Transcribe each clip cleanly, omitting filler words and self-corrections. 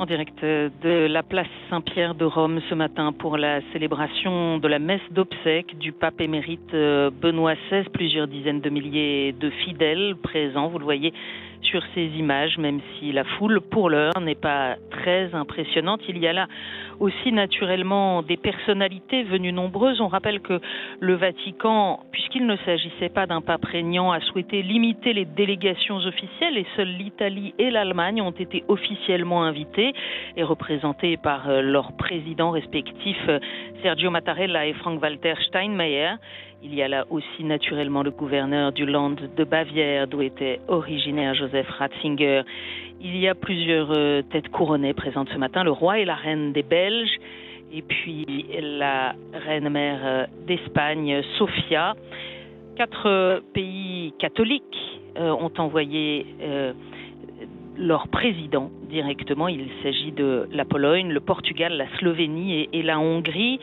En direct de la place Saint-Pierre de Rome ce matin pour la célébration de la messe d'obsèques du pape émérite Benoît XVI. Plusieurs dizaines de milliers de fidèles présents, vous le voyez sur ces images, même si la foule pour l'heure n'est pas très impressionnante. Il y a là aussi naturellement des personnalités venues nombreuses. On rappelle que le Vatican, puisqu'il ne s'agissait pas d'un pape régnant, a souhaité limiter les délégations officielles et seules l'Italie et l'Allemagne ont été officiellement invitées et représentées par leurs présidents respectifs Sergio Mattarella et Frank-Walter Steinmeier. Il y a là aussi naturellement le gouverneur du Land de Bavière, d'où était originaire Joseph Ratzinger. Il y a plusieurs têtes couronnées présentes ce matin, le roi et la reine des Belges, et puis la reine-mère d'Espagne, Sofia. 4 pays catholiques ont envoyé leur président directement. Il s'agit de la Pologne, le Portugal, la Slovénie et la Hongrie.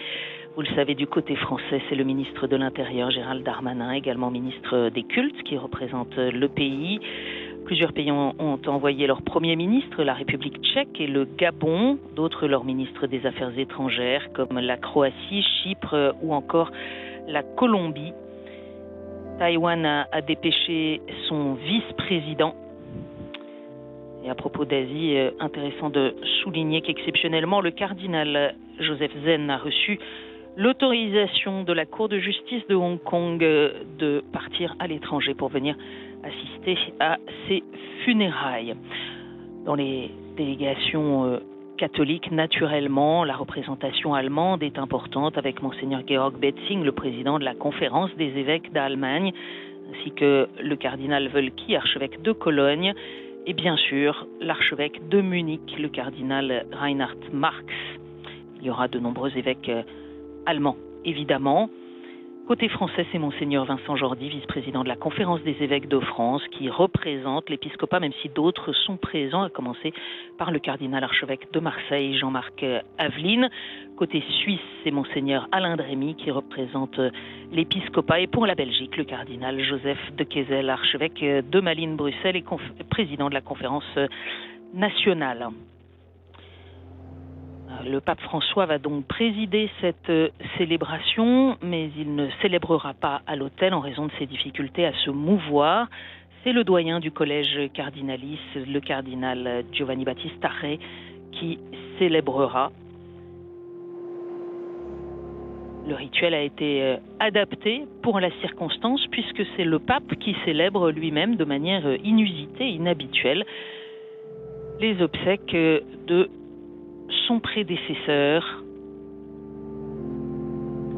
Vous le savez, du côté français, c'est le ministre de l'Intérieur, Gérald Darmanin, également ministre des Cultes, qui représente le pays. Plusieurs pays ont envoyé leur premier ministre, la République tchèque et le Gabon. D'autres, leurs ministres des Affaires étrangères, comme la Croatie, Chypre ou encore la Colombie. Taïwan a dépêché son vice-président. Et à propos d'Asie, intéressant de souligner qu'exceptionnellement, le cardinal Joseph Zen a reçu l'autorisation de la Cour de justice de Hong Kong de partir à l'étranger pour venir assister à ses funérailles. Dans les délégations catholiques, naturellement, la représentation allemande est importante avec Monseigneur Georg Betzing, le président de la conférence des évêques d'Allemagne, ainsi que le cardinal Wölki, archevêque de Cologne, et bien sûr l'archevêque de Munich, le cardinal Reinhard Marx. Il y aura de nombreux évêques allemands, évidemment. Côté français, c'est Monseigneur Vincent Jordi, vice-président de la Conférence des évêques de France, qui représente l'épiscopat, même si d'autres sont présents, à commencer par le cardinal archevêque de Marseille, Jean-Marc Aveline. Côté suisse, c'est Monseigneur Alain Drémy, qui représente l'épiscopat. Et pour la Belgique, le cardinal Joseph de Keyzel, archevêque de Malines-Bruxelles et président de la Conférence nationale. Le pape François va donc présider cette célébration, mais il ne célébrera pas à l'autel en raison de ses difficultés à se mouvoir. C'est le doyen du collège cardinalis, le cardinal Giovanni Battista Re, qui célébrera. Le rituel a été adapté pour la circonstance puisque c'est le pape qui célèbre lui-même de manière inusitée, inhabituelle, les obsèques de son prédécesseur.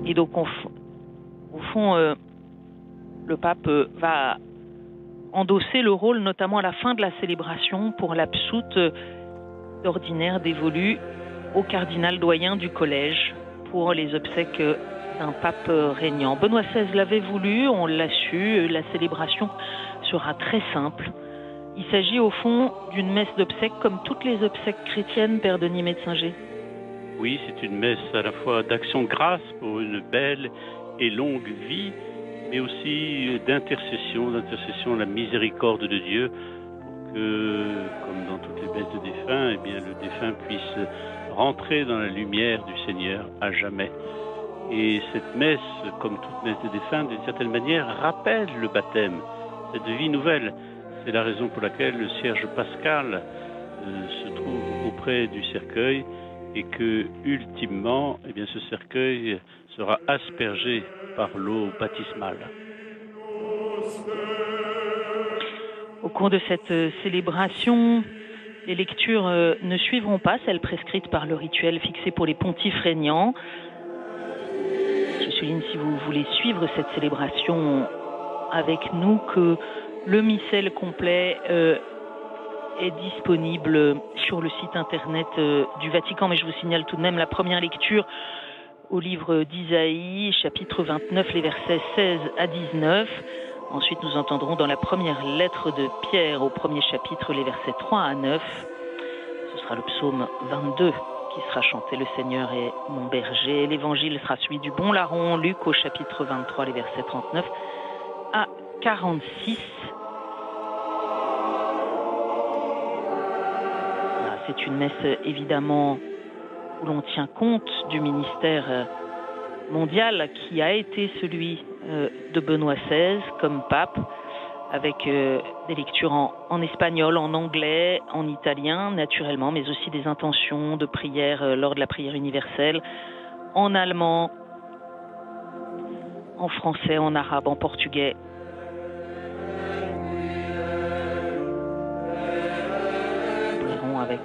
Et donc au fond le pape va endosser le rôle notamment à la fin de la célébration pour l'absoute d'ordinaire dévolue au cardinal doyen du collège pour les obsèques d'un pape régnant. Benoît XVI l'avait voulu, on l'a su, la célébration sera très simple. Il s'agit au fond d'une messe d'obsèques comme toutes les obsèques chrétiennes, Père Denis Metzinger. Oui, c'est une messe à la fois d'action grâce pour une belle et longue vie, mais aussi d'intercession à la miséricorde de Dieu, pour que, comme dans toutes les messes de défunts, eh bien, le défunt puisse rentrer dans la lumière du Seigneur à jamais. Et cette messe, comme toute messe de défunts, d'une certaine manière, rappelle le baptême, cette vie nouvelle. C'est la raison pour laquelle le cierge pascal se trouve auprès du cercueil et que, ultimement, eh bien, ce cercueil sera aspergé par l'eau baptismale. Au cours de cette célébration, les lectures ne suivront pas celles prescrites par le rituel fixé pour les pontifes régnants. Je souligne, si vous voulez suivre cette célébration avec nous, que le missel complet est disponible sur le site internet du Vatican, mais je vous signale tout de même la première lecture au livre d'Isaïe, chapitre 29, les versets 16 à 19. Ensuite, nous entendrons dans la première lettre de Pierre, au premier chapitre, les versets 3 à 9. Ce sera le psaume 22 qui sera chanté, le Seigneur est mon berger. L'évangile sera celui du bon larron, Luc au chapitre 23, les versets 39 à 46. c'est une messe évidemment où l'on tient compte du ministère mondial qui a été celui de Benoît XVI comme pape, avec des lectures en espagnol, en anglais, en italien naturellement, mais aussi des intentions de prière lors de la prière universelle, en allemand, en français, en arabe, en portugais. Nous prierons avec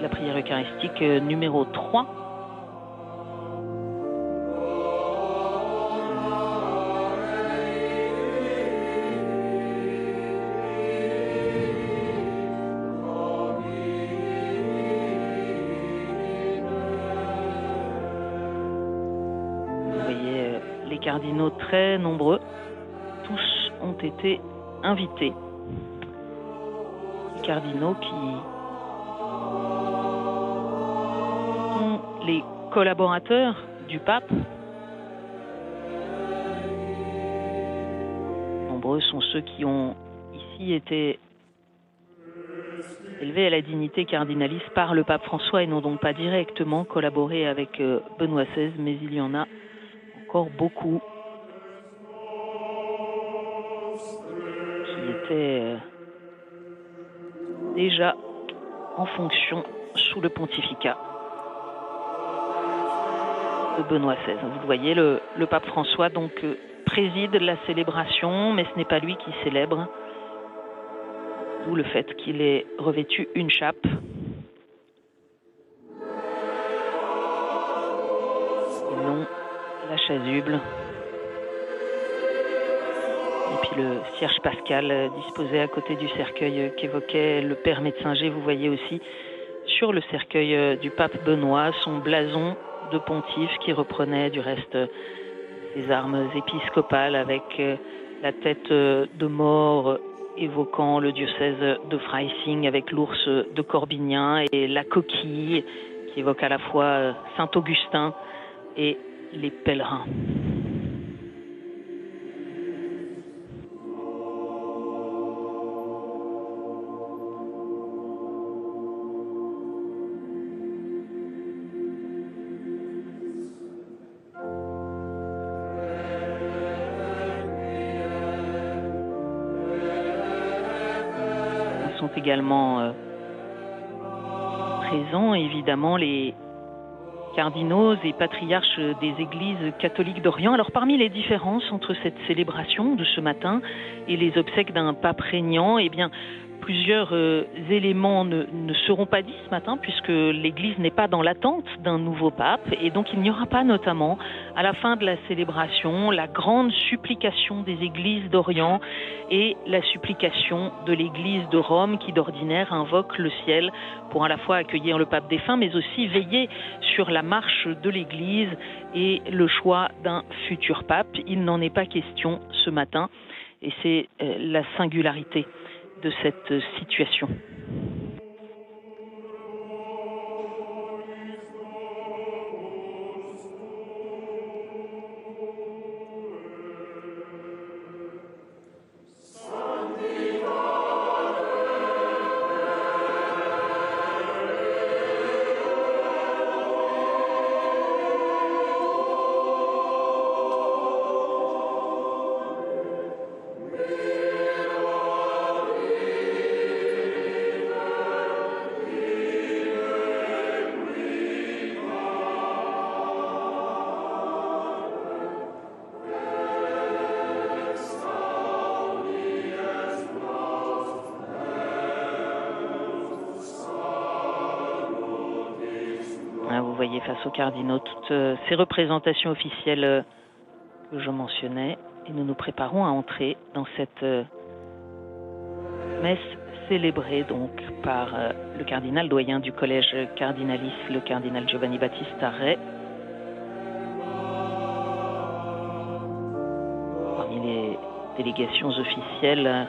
la prière eucharistique numéro 3. Cardinaux très nombreux, tous ont été invités. Les cardinaux qui sont les collaborateurs du pape. Nombreux sont ceux qui ont ici été élevés à la dignité cardinaliste par le pape François et n'ont donc pas directement collaboré avec Benoît XVI, mais il y en a beaucoup qui étaient déjà en fonction sous le pontificat de Benoît XVI. Vous voyez, le pape François donc préside la célébration, mais ce n'est pas lui qui célèbre, d'où le fait qu'il ait revêtu une chape. Et non la chasuble, et puis le cierge pascal disposé à côté du cercueil qu'évoquait le père Metzinger. Vous voyez aussi sur le cercueil du pape Benoît son blason de pontife qui reprenait du reste ses armes épiscopales avec la tête de mort évoquant le diocèse de Freising avec l'ours de Corbignan et la coquille qui évoque à la fois Saint-Augustin et les pèlerins. Ils sont également présents, évidemment, les cardinaux et patriarches des églises catholiques d'Orient. Alors parmi les différences entre cette célébration de ce matin et les obsèques d'un pape régnant, eh bien plusieurs éléments ne seront pas dits ce matin puisque l'Église n'est pas dans l'attente d'un nouveau pape et donc il n'y aura pas notamment à la fin de la célébration la grande supplication des églises d'Orient et la supplication de l'Église de Rome qui d'ordinaire invoque le ciel pour à la fois accueillir le pape défunt mais aussi veiller sur la marche de l'Église et le choix d'un futur pape. Il n'en est pas question ce matin et c'est la singularité de cette situation. Vous voyez face aux cardinaux toutes ces représentations officielles que je mentionnais et nous nous préparons à entrer dans cette messe célébrée donc par le cardinal doyen du collège cardinaliste, le cardinal Giovanni Battista Re. Parmi les délégations officielles,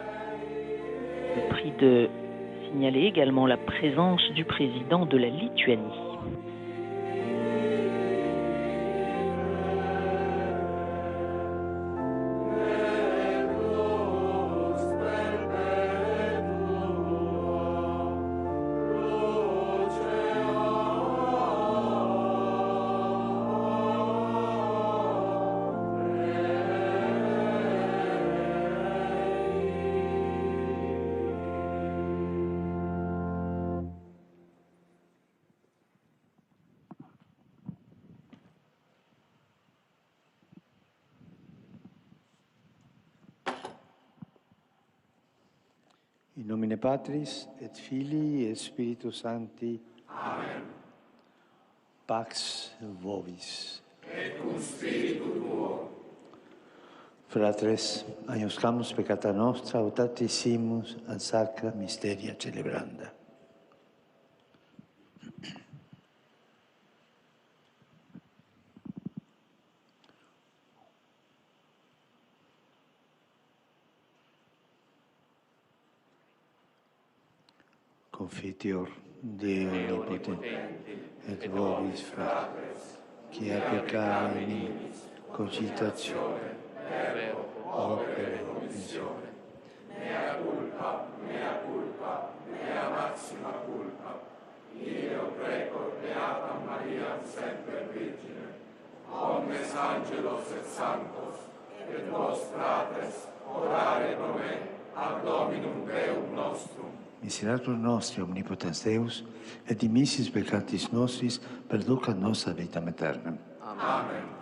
je prie de signaler également la présence du président de la Lituanie. In nomine Patris et Filii et Spiritus Sancti. Amen. Pax vobis. Et cum spiritu tuo. Fratres, agnoscamus peccata nostra, autatissimus ad sacra mysteria celebranda. Confiteor Deo Onnipotente, et vobis fratres, qui a peccare in cogitazione, Verbo, opere, omissione. Mea culpa, mea maxima culpa. Io preco Beata Maria, semper Virgine, omnes angelos et sanctos, et vos fratres, orare pro me, ad Dominum Deum nostrum. Miserator nostri, omnipotens Deus, et dimissis peccatis nostris, perducat nos ad vitam aeternam. Amen.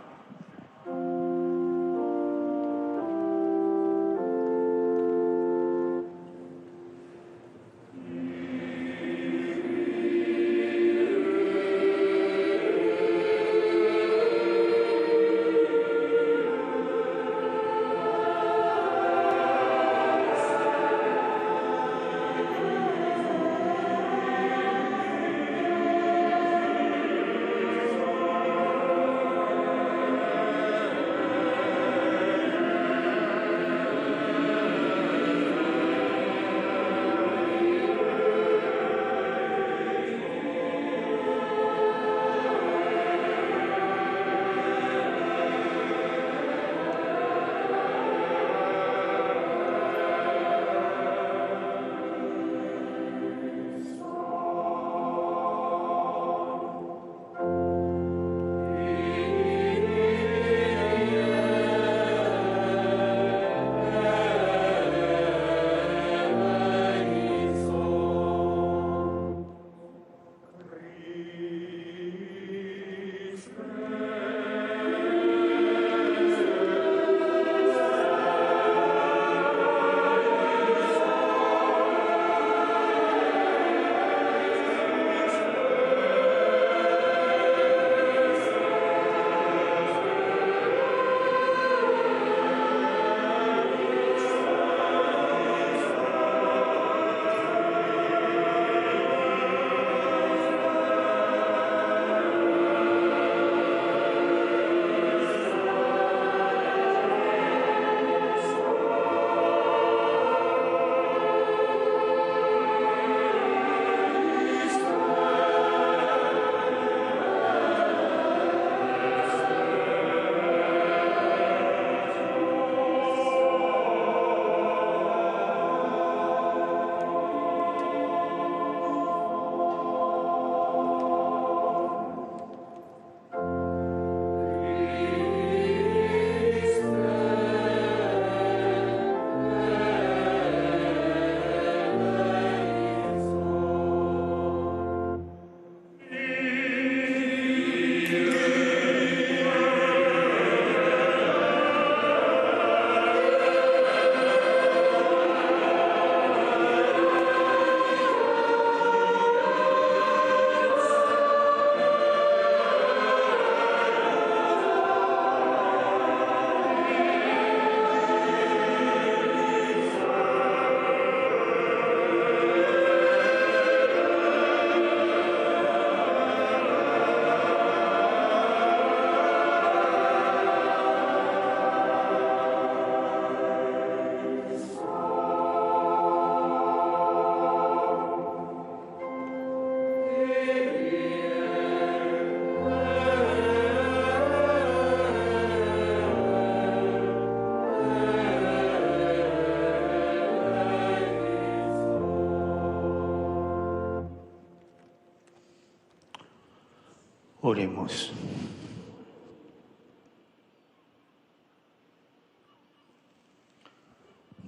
Oremos.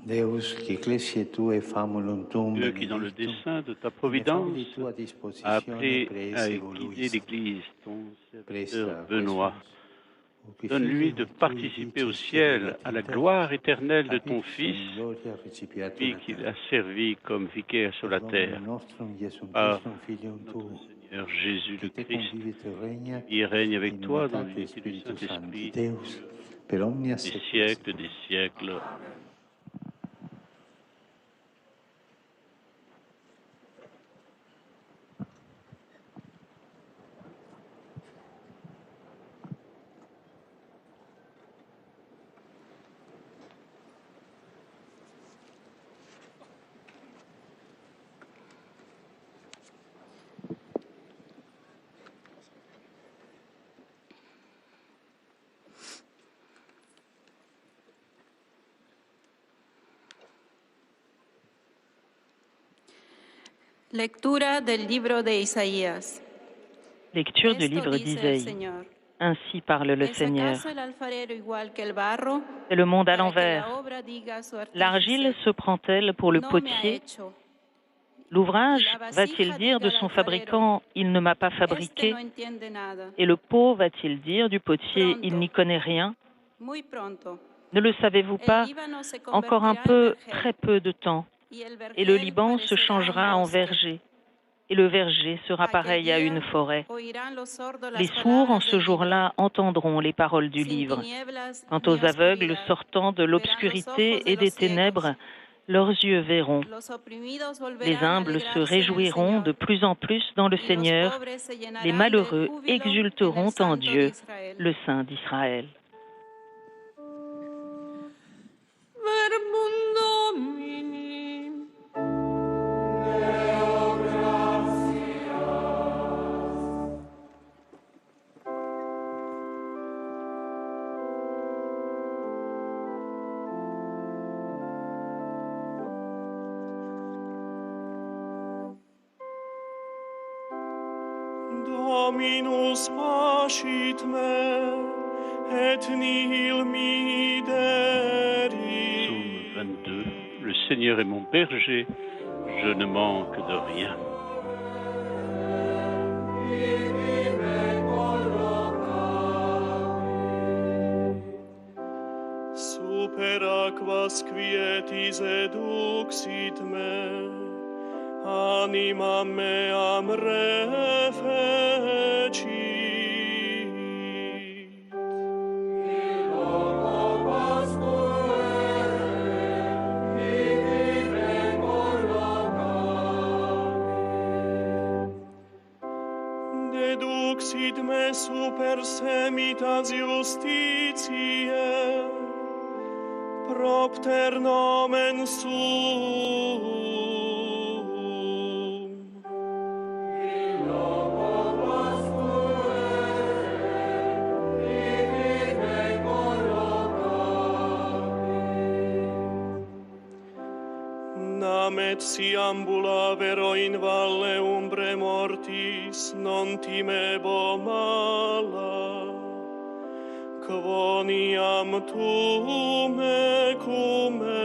Deus, qui ecclesiae Tuae famulum tuum Dieu qui, dans le dessein de ta providence, a appelé à guider l'Église, ton serviteur Benoît, Donne-lui de participer au ciel, à la gloire éternelle de ton Fils, lui qu'il a servi comme vicaire sur la terre, par notre Seigneur Jésus le Christ, qui règne avec toi dans l'unité du Saint-Esprit, des siècles des siècles. Lectura del libro de Isaías. Lecture du livre d'Isaïe. Ainsi parle le Seigneur. C'est le monde à l'envers. L'argile se prend-elle pour le potier? L'ouvrage va-t-il dire de son fabricant « il ne m'a pas fabriqué » et le pot va-t-il dire du potier « il n'y connaît rien » Ne le savez-vous pas? Encore un peu, très peu de temps, et le Liban se changera en verger, et le verger sera pareil à une forêt. Les sourds, en ce jour-là, entendront les paroles du livre. Quant aux aveugles sortant de l'obscurité et des ténèbres, leurs yeux verront. Les humbles se réjouiront de plus en plus dans le Seigneur. Les malheureux exulteront en Dieu, le Saint d'Israël. Dominus pascit me, et nihil mideri. Psaume 22. Le Seigneur est mon berger, je ne manque de rien. Super aquas quietis eduxit me, anima meam refecit. Deduxit me super semitas justitiae, propter nomen suum. Namet si ambulavero in valle umbre mortis, non timebo mala, quoniam tu mecum es.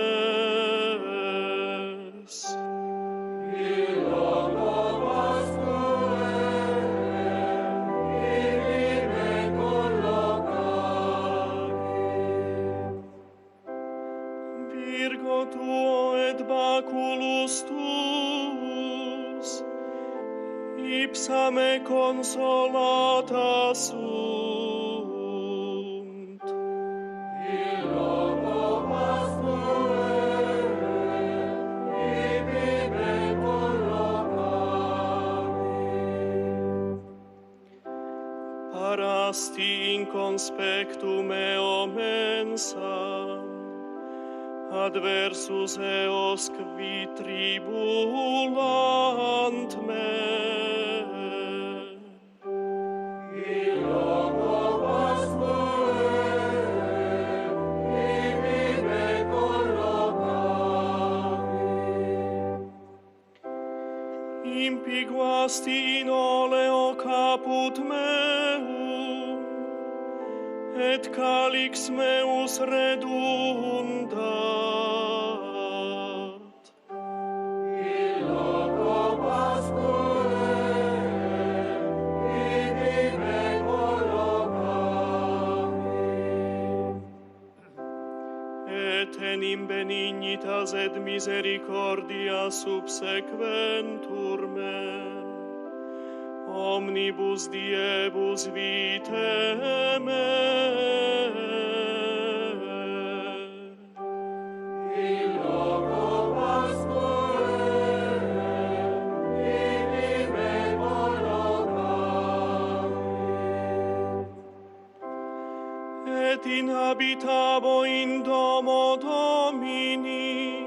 Virgo tuo et baculus tuus, ipsa me consolata sunt. Illoco pastue, ibi me collocavi. Parasti in conspectum eo mensa, adversus eos qui tribulant me. Illoco pastue, ibi me collocavi. Impiguasti in oleo caput meum, et calix meus redundat. Illoco pastue, ibi me collocavi. Venitas et misericordia subsequentur me, omnibus diebus vitae me. In loco Pasquae, ibi me collocavit. Et in habitabo in domo Domini,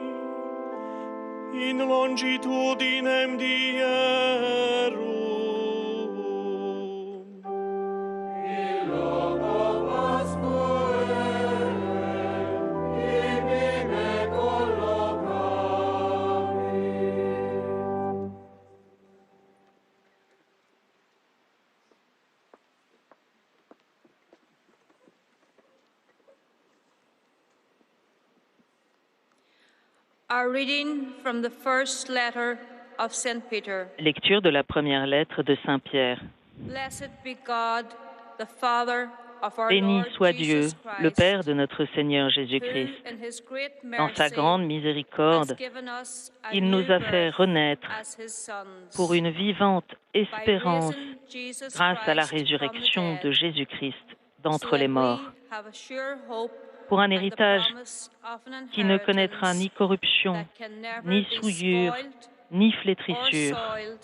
in longitudinem dierum. In loco Pasquae, ibi me collocavit. A reading from the first letter of St. Peter. Lecture de la première lettre de Saint Pierre. Blessed be God, the Father of our Béni Lord soit Dieu, Jesus Christ, le Père de notre Seigneur who, Jésus-Christ. in his great Dans sa mercy, grande has miséricorde, given us a il nous new a fait birth renaître as his sons. pour une vivante By espérance raising Jesus grâce à la Christ from the résurrection de dead, Jésus-Christ so d'entre that les we morts, have a sure hope pour un and the héritage promise of an qui ne connaîtra inheritance ni corruption, that can never ni be souillure, spoiled ni or flétrissure. soiled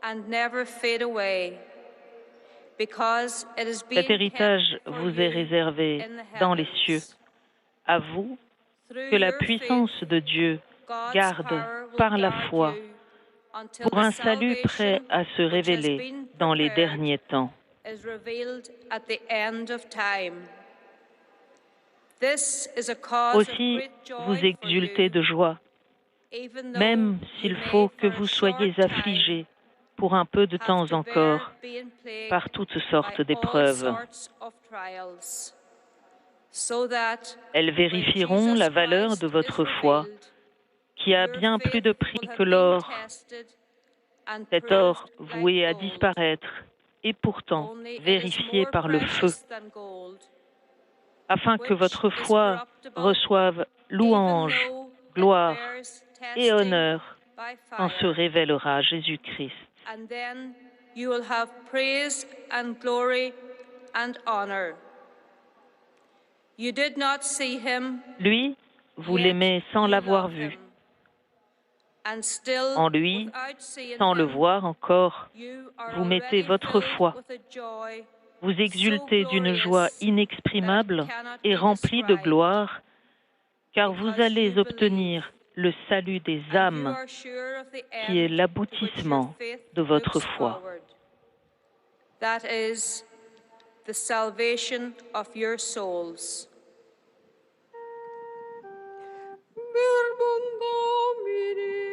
and never fade away, because it is Cet being héritage kept for vous you est réservé in the dans les cieux. heavens. À vous, Through que la your puissance faith, de Dieu God's garde power will par la guard foi you until pour the un salut prêt salvation à se which has révéler been dans les prepared derniers temps. is revealed at the end of time. This is a cause of Aussi, great joy vous for exultez you, de joie, even though même you s'il may faut que for a vous short soyez time affligés pour un peu de have temps to bear encore being plagued par toutes by sortes all d'épreuves. sorts of trials, so that Elles when vérifieront Jesus la valeur Christ de is votre foi, revealed, qui a your bien plus faith de will prix have que been l'or, tested and cet proved or like voué à gold. disparaître, et pourtant Only it is vérifié more par le feu, precious than gold, afin que which votre is foi corruptible, reçoive even louange, though it gloire bears et testing honneur by quand se fire. révélera Jésus-Christ. And then you will have praise and glory and honor. You did not see him, Lui, vous yet l'aimez sans you l'avoir love vu. him. And still, En lui, without seeing sans le him, voir encore, you are vous mettez already votre filled foi. with a joy Vous so exultez d'une joie glorious that it inexprimable cannot et be remplie de described, gloire, car vous because allez you obtenir le salut des and you âmes, are sure of the qui est end to which your l'aboutissement faith de votre looks foi. forward. That is the salvation of your souls. Verbum Domini.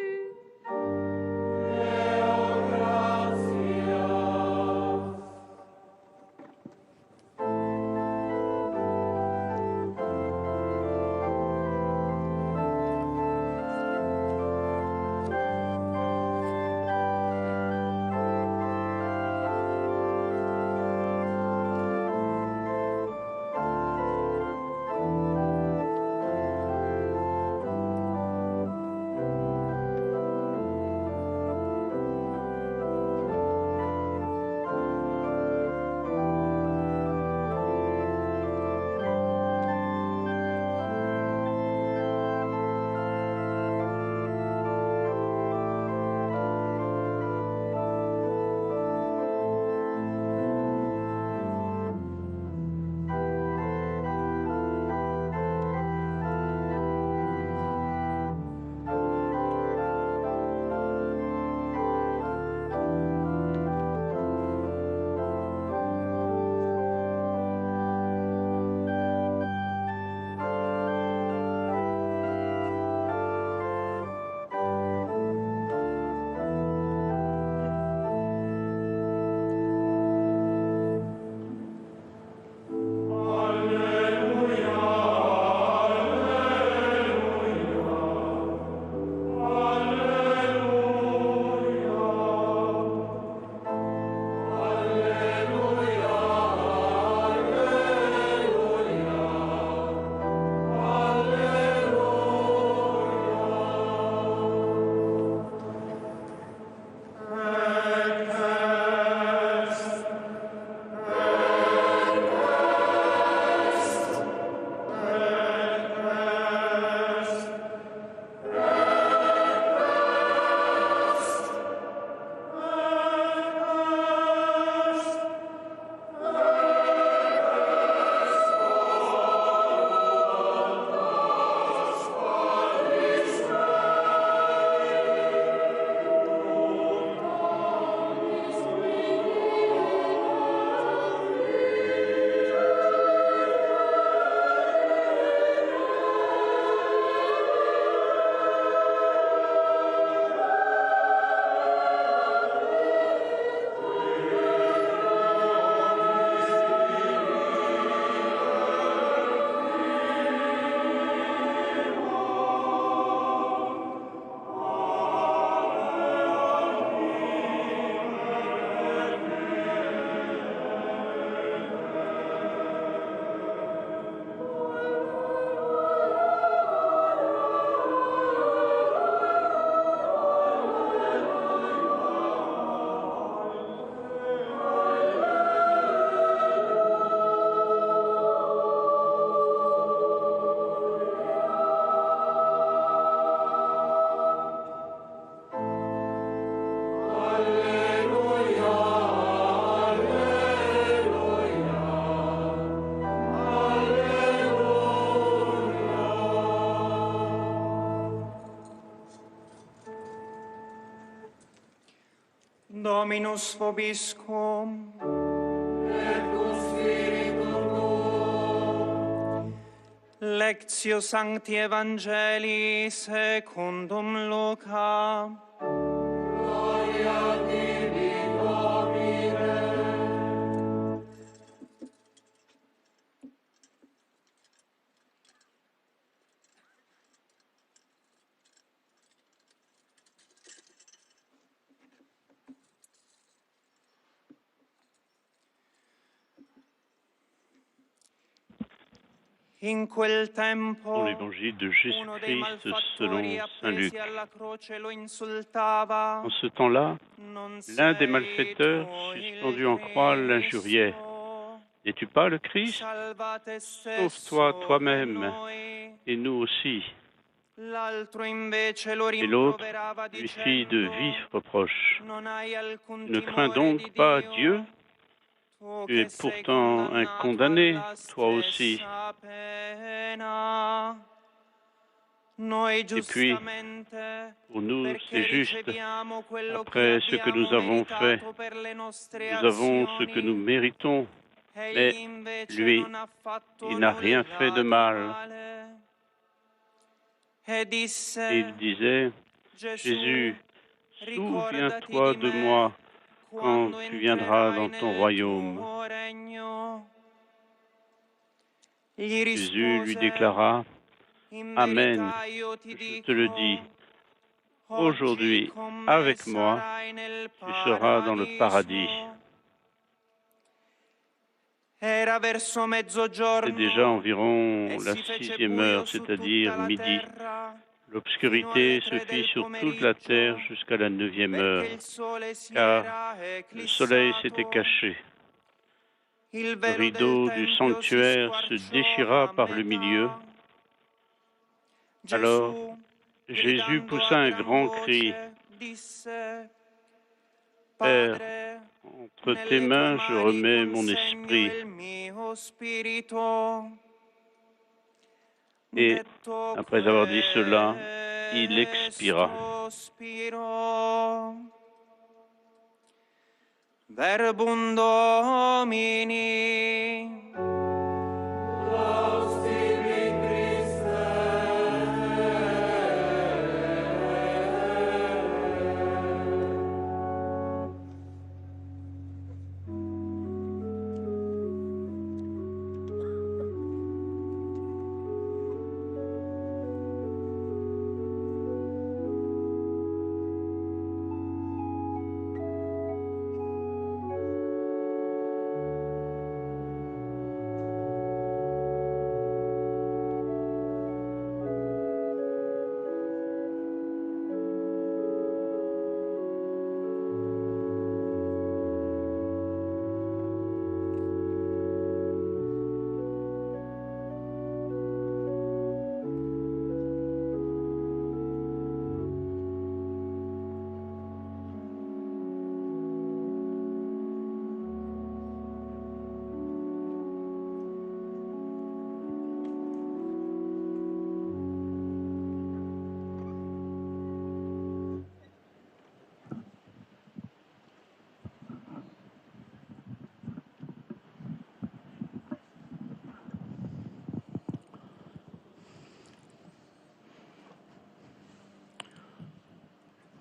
Dominus vobiscum. Et cum spiritu tuo. Lectio Sancti Evangelii secundum Luca. Gloria tibi, Domine. In quel tempo, Dans l'évangile de uno dei Jésus-Christ selon malfattori saint Luc. appesi alla croce lo insultava. En ce temps-là, Non l'un des sei malfaiteurs, tu il suspendu en croix, l'injuriait. Cristo? N'es-tu pas le Christ? Salva te Sauve-toi stesso toi-même e noi. et nous aussi. L'altro invece lo Et l'autre rimproverava lui fit de dicendo: vifs reproches. Non hai alcun Ne crains timore donc di pas Dio? Dieu? Tu Tu es che sei pourtant un condannato condamné, alla toi aussi. stessa pena. Noi giustamente, Pour nous, perché c'est juste. riceviamo quello Après che ce que nous abbiamo avons fait, meritato per le nostre nous avons ce que nous azioni, méritons, egli mais invece lui, non ha fatto il n'a rien nulla fait de di mal. male. E Et disse: il disait, Gesù, Jésus, ricordati souviens-toi di de me moi quand quando tu viendras entrerai dans ton nel royaume. tuo regno. Gli Jésus lui rispose: déclara, In Amen, verità io ti je te le dico, dis, oggi aujourd'hui, con me avec moi, sarai nel tu seras dans le paradis. paradiso. Era verso C'est mezzogiorno déjà environ e la si fece 6e buio heure, su c'est-à-dire tutta la midi. terra, L'obscurité fino alle se 3 fit del sur toute la terre pomeriggio, jusqu'à la 9e perché heure, il sole si car era le soleil s'était eclissato. caché. Il Le velo del rideau du tempio si sanctuaire se squarciò déchira a par le milieu. metà. Alors Gesù, Jésus gridando poussa a un gran grand cri, voce, disse: Père, Padre, entre tes nelle tue mains je mani remets mon consegno esprit. il mio spirito. Et Detto après avoir dit cela, il expira. questo, spiro. Verbum Domini. Laus tibi, Christe.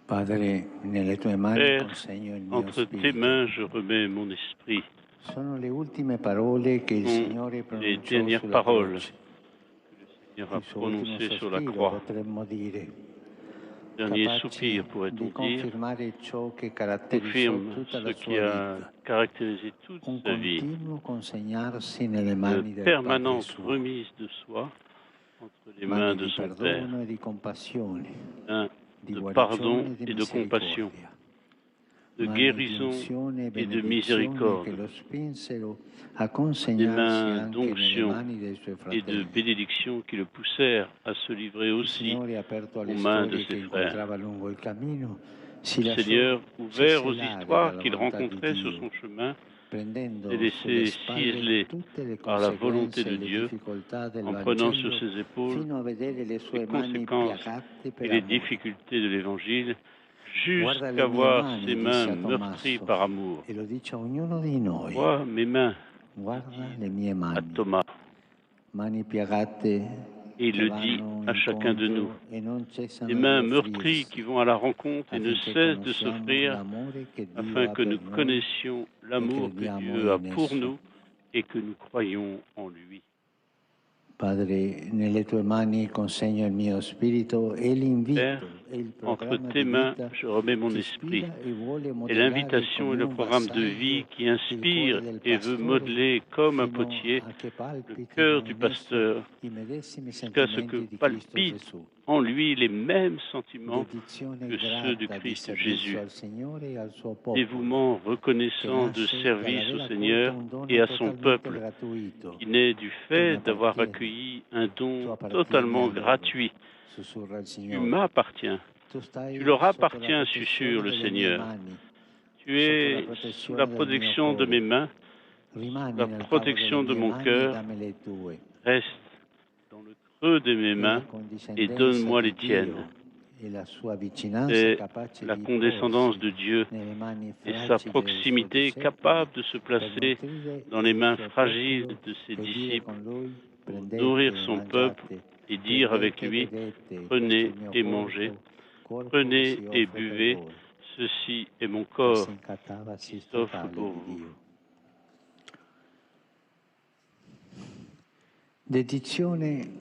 Padre, nelle tue mani Père, consegno il mio entre tes spirito. mains je remets mon esprit. Sono le ultime parole che il Sont Signore les pronunciò dernières sulla paroles croce. que le Seigneur a Il suo ultimo prononcées sur la sospiro, croix. potremmo dire, Dernier capace soupir, di pourrait-on dire, confermare ciò che caratterizzò confirme tutta ce la qui sua a vita. caractérisé toute Un sa vie. continuo consegnarsi nelle Une mani del Padre permanente suo, remise de soi entre les mani mains de di son Père, perdono e di compassione, mains di de guarigione pardon e di et de compassion, misericordia, de mani di guérison unzione e et de benedizione che miséricorde, lo spinsero a des consegnarsi mains anche nelle d'onction mani dei suoi et de fratelli. bénédiction qui le poussèrent à se livrer Il aussi Signore, aperto alle aux mains de storie che ses frères. incontrava lungo il cammino, si Le lasciò Seigneur, ouvert aux cesellare histoires dalla qu'il volontà di rencontrait sur Dio, son chemin, s'est prendendo sulle laissé spalle ciseler tutte le par la volonté conseguenze de e le Dieu difficoltà del en prenant sur Vangelo, ses épaules fino a vedere le les sue mani conséquences piegate et per les amore. difficultés de l'Évangile jusqu'à voir ses mains meurtries par amour. E lo dice a ognuno di noi. Vois mes mains, Guarda le mie à mani, Thomas, mani piegate et il che le dit vanno à chacun de nous. incontro e non cessano Des di mains meurtries offrirsi, qui vont à la rencontre et ne affinché cessent de conosciamo s'offrir l'amore che Dio afin ha que nous per noi connaissions e l'amour que crediamo Dieu a in pour esso. nous et que nous croyons en lui. Padre, nelle tue mani consegno il mio spirito e Père, l'invito e il entre programma tes di mains, vita je remets mon che esprit. ispira e vuole Et modellare l'invitation et come le un programme de vassaglio vie qui il inspire cuore del et veut pastore modeler comme un fino potier a che le palpitino cœur du in esso pasteur i medesimi jusqu'à ce que sentimenti di Cristo palpitent Gesù. en lui les mêmes sentiments Dedizione que ceux de grata di Christ servizio Jésus. al Signore e al suo popolo, Dévouement che reconnaissant de nasce service dall'aver au accolto Seigneur un dono et à son totalmente peuple, gratuito qui naît du che mi fait d'avoir appartiene. accueilli un Tu don appartieni a totalement loro, gratuit. sussurra il Tu Signore. m'appartiens. Tu stai Tu leur sotto la appartiens, protezione susurre le delle mie Seigneur. mani, Tu es sous la protection de mes mains, sous rimani la nel cavo protection delle de mie mon mani e cœur. dammi le tue. Reste dans le creux de mes E la mains et condiscendenza donne-moi di les tiennes. Dio e la sua vicinanza C'est capace la di condescendance porsi de Dieu nelle mani et sa fragili dei suoi proximité discepoli capable de se per placer nutrire dans les il mains suo fragiles popolo de ses e dire disciples con lui pour prendete nourrir e son peuple mangiate, et dire avec bevete e lui, bevete, questo è prenez il mio et mangez, corpo che prenez si et offre per buvez, voi. ceci est mon corps Sincattavasi qui s'offre totale pour di vous. Dio. Dedizione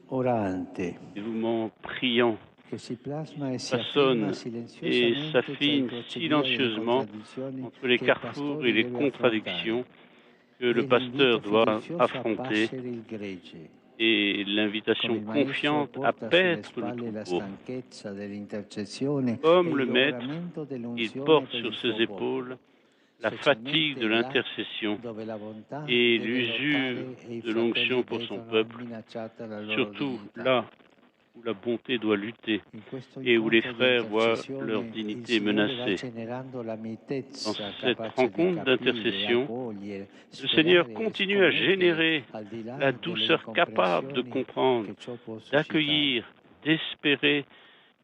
orante Dévouement priant che si plasma e si façonne affirma et silenziosamente tra i s'affine crocevia delle silencieusement contraddizioni entre les che il carrefours pastore et les deve contradictions affrontare que e le pasteur l'invito doit fiducioso a affronter passere il gregge. et Come l'invitation il maestro confiante à porta sulle paître le spalle la troupeau. stanchezza dell'intercessione e Comme le il maître, logramento il dell'unzione porte per sur il ses suo popolo, épaules la fatigue de specialmente là l'intercession dove la bontà et deve l'usure lottare e i de l'onction fratelli pour son vedono peuple, minacciata la loro surtout dignità. là où la bonté doit lutter In questo et où les incontro di frères voient leur intercessione il dignité Signore va menacée. generando la Dans mitezza cette capace di rencontre capire, d'intercession, accogliere, le Seigneur sperare e continue à scommettere générer al di là la delle douceur capable de incomprensioni comprendre, che ciò può suscitare. d'accueillir, d'espérer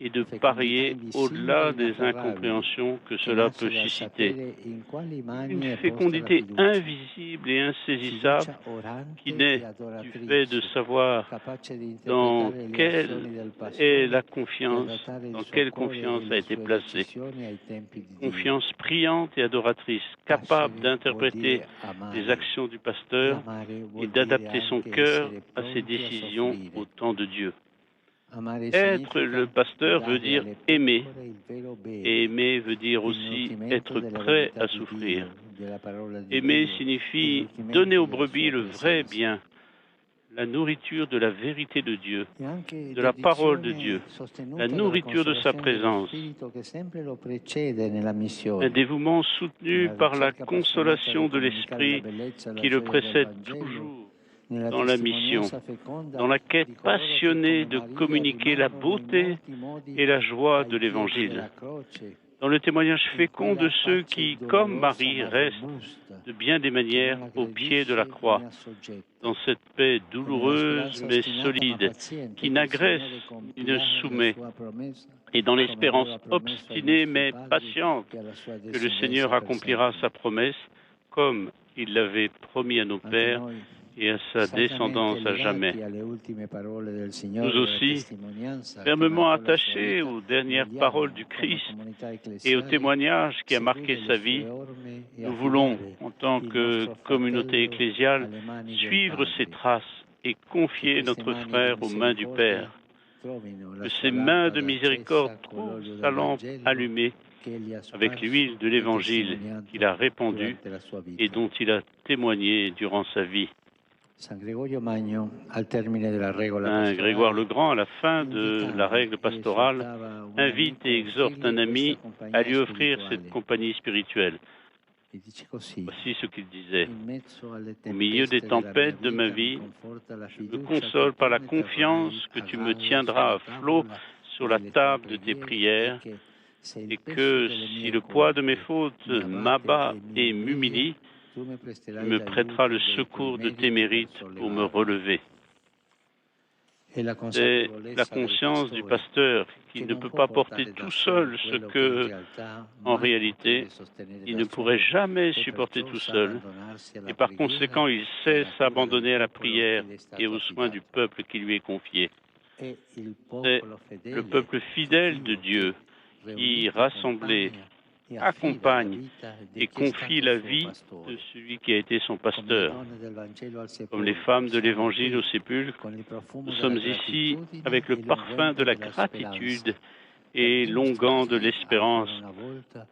et de Fécondità parier invisibile au-delà e des inafferrabile incompréhensions que che cela peut nasce dal susciter. sapere in quali mani Une è posta la fécondité fiducia. invisible et insaisissable Fiducia orante qui e naît du fait de adoratrice, savoir capace di dans interpretare le quelle azioni del est pastore la e confiance, adattare il dans suo quelle cuore e confiance a le été sue placée. decisioni ai tempi di Dio. Confiance priante et adoratrice, capable Pascere vuol d'interpréter dire amare, les actions du e pasteur amare et vuol dire d'adapter son anche cœur essere à ses pronti a décisions soffrire. au temps de Dieu. Amare Être le significa pasteur veut dare dire alle aimer, pecore il vero bene, et aimer veut dire il aussi nutrimento être della prêt verità à di souffrir. Dio, della parola di Aimer Dio, e signifie nutrimento donner aux della brebis sua le vrai presenza. bien, la nourriture de la vérité de Dieu, E anche de la parole de dedizione Dieu, sostenuta la dalla nourriture de sa consolazione dello présence, Spirito che sempre lo precede nella un missione, dévouement soutenu nella par la ricerca appassionata consolation di de comunicare la l'Esprit bellezza e la qui le gioia del précède Vangelo, toujours nella dans la mission, testimonianza feconda dans la quête di coloro che passionnée come de Maria communiquer la rimangono in beauté molti modi et la joie ai de piedi l'Évangile, della croce, dans le témoignage in fécond de quella ceux pace qui, comme dolorosa Marie, ma restent robusta, de bien des che manières non au pied de la aggredisce croix, né assoggetta, dans cette paix e nella douloureuse speranza mais ostinata ma solide, paziente qui che il n'agresse Signore ni ne compirà la soumet, sua promessa, et dans come l'espérance aveva promesso ai obstinée nostri mais padri patiente e alla sua que le Seigneur discendenza per accomplira sempre. sa promesse, comme il l'avait promis à nos Anche pères noi, et à sa saldamente descendance à jamais. legati alle ultime parole del Nous Signore e alla aussi, testimonianza che fermement marcò la sua attachés vita, aux dernières paroles du vogliamo, come Christ comunità et au ecclesiale, témoignage qui a marqué seguire sa le vie, sue orme e nous voulons, affidare en tant il que nostro communauté fratello ecclésiale, alle mani del suivre ses Padre, traces et che confier queste notre mani di frère aux mains du misericordia Père. trovino la Que sua ses mains de lampada miséricorde accesa con trouvent l'olio sa del lampe Vangelo allumée che egli ha avec sparso l'huile de e l'Évangile qu'il a testimoniato répandue durante la sua et vita. dont il a témoigné durant sa vie. San Gregorio Magno, al termine della regola Saint Grégoire pastorale, le Grand, à la fin de la invitava règle e pastorale, esortava un invite et amico a exhorte un offrirgli ami questa à compagnia lui offrir cette spirituale. compagnie spirituelle. E dice così: Voici ce qu'il disait. in mezzo alle Au milieu des tempeste della mia tempêtes de ma vita mi vie, conforta la je me fiducia console che par tu la mi confiance terrai que a tu me galla tiendras à sulla flot tavola sur la delle tue table de tes preghiere, prières, e che se il et peso que delle si mie le poids de mes colpe fautes mi m'abat abbatte et e mi m'humilie, umilia, tu mi tu presterai me prêteras l'aiuto le dei tuoi secours de tes meriti per mérites pour me sollevarmi. relever. C'est la conscience du pasteur qui ne peut pas porter tout seul ce que, en réalité, il ne pourrait jamais supporter tout seul. Et par conséquent, il sait s'abandonner à la prière et aux soins du peuple qui lui est confié. C'est le peuple fidèle de Dieu qui, rassemblé, accompagne et confie la vie de celui qui a été son pasteur. Comme les femmes de l'Évangile au sépulcre, nous sommes ici avec le parfum de la gratitude et l'onguent de l'espérance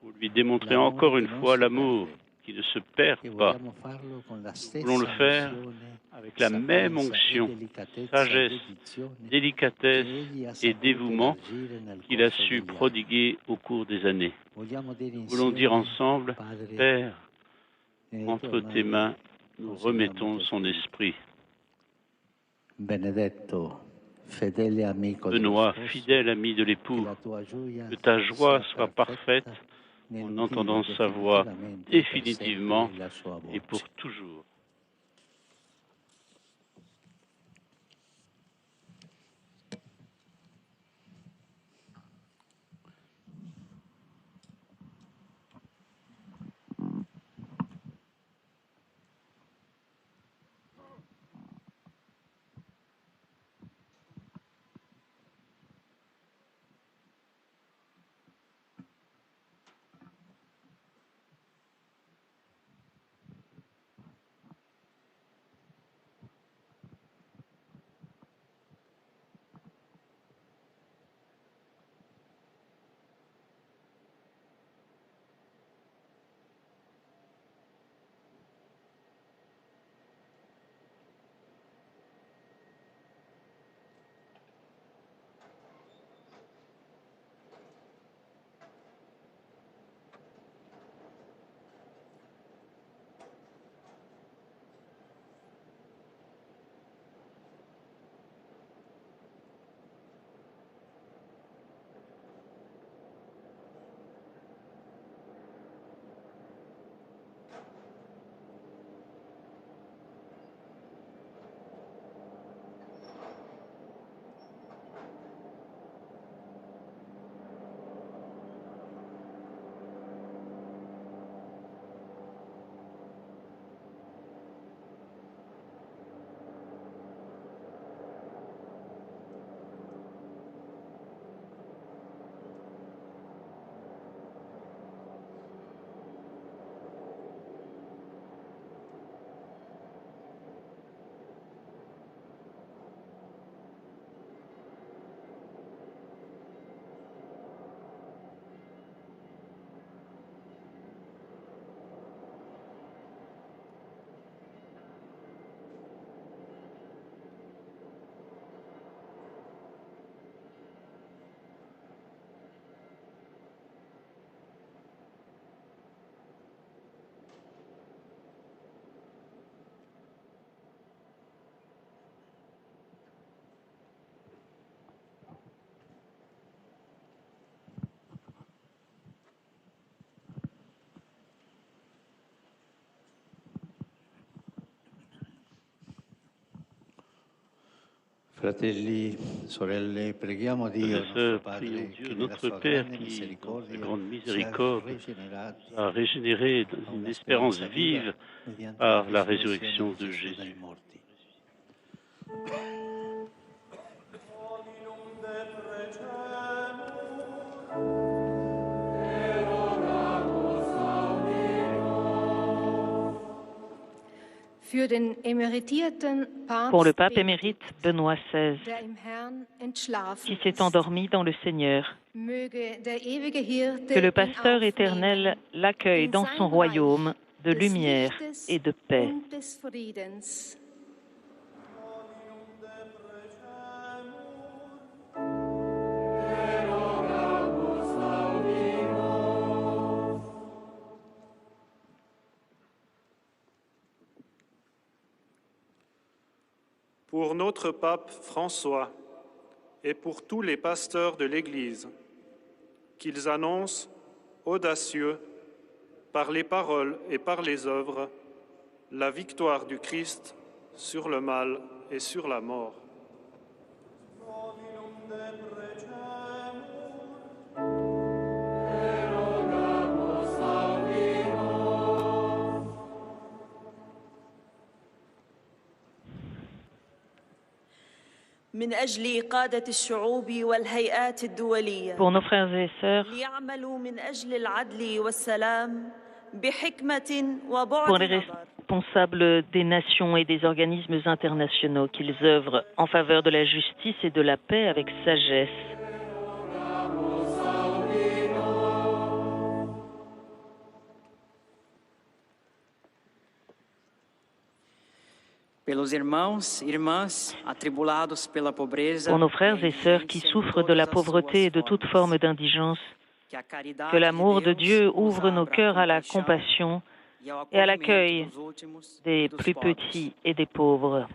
pour lui démontrer encore une fois l'amour qui ne se perd pas. Nous voulons le faire avec la même onction, sagesse, délicatesse et dévouement qu'il a su prodiguer au cours des années. Nous voulons dire ensemble, Père, entre tes mains, nous remettons son esprit. Benoît, fidèle ami de l'époux, que ta joie soit parfaite en entendant sa voix définitivement et pour toujours. Fratelli, sorelle, preghiamo Dio, Frères et sœurs, prions Dieu, notre Père qui, dans sa grande miséricorde, a régénéré dans une espérance vive par la résurrection de Jésus. Pour le pape émérite Benoît XVI, qui s'est endormi dans le Seigneur, que le pasteur éternel l'accueille dans son royaume de lumière et de paix. Pour notre pape François et pour tous les pasteurs de l'Église, qu'ils annoncent, audacieux, par les paroles et par les œuvres, la victoire du Christ sur le mal et sur la mort. من أجل قادة الشعوب والهيئات الدولية Pour nos frères et sœurs, ليعملوا من أجل العدل والسلام بحكمة pour وبعد les نظر responsables des nations et des organismes internationaux, qu'ils œuvrent en faveur de la justice et de la paix avec sagesse. Pour nos frères et sœurs qui souffrent de la pauvreté et de toute forme d'indigence, que l'amour de Dieu ouvre nos cœurs à la compassion et à l'accueil des plus petits et des pauvres.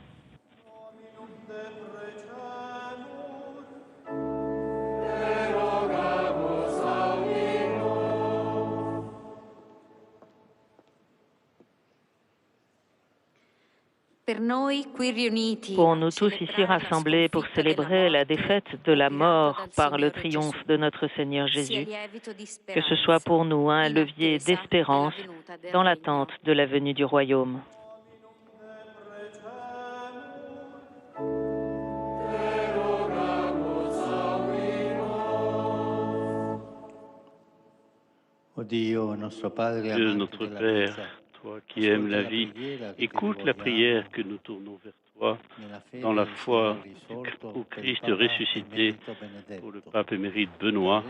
Pour nous tous ici rassemblés pour célébrer la défaite de la mort par le triomphe de notre Seigneur Jésus, que ce soit pour nous un levier d'espérance dans l'attente de la venue du royaume. Dieu notre Père, toi qui aimes la vie, écoute la prière que nous tournons vers toi dans la foi au Christ ressuscité, pour le pape émérite Benoît,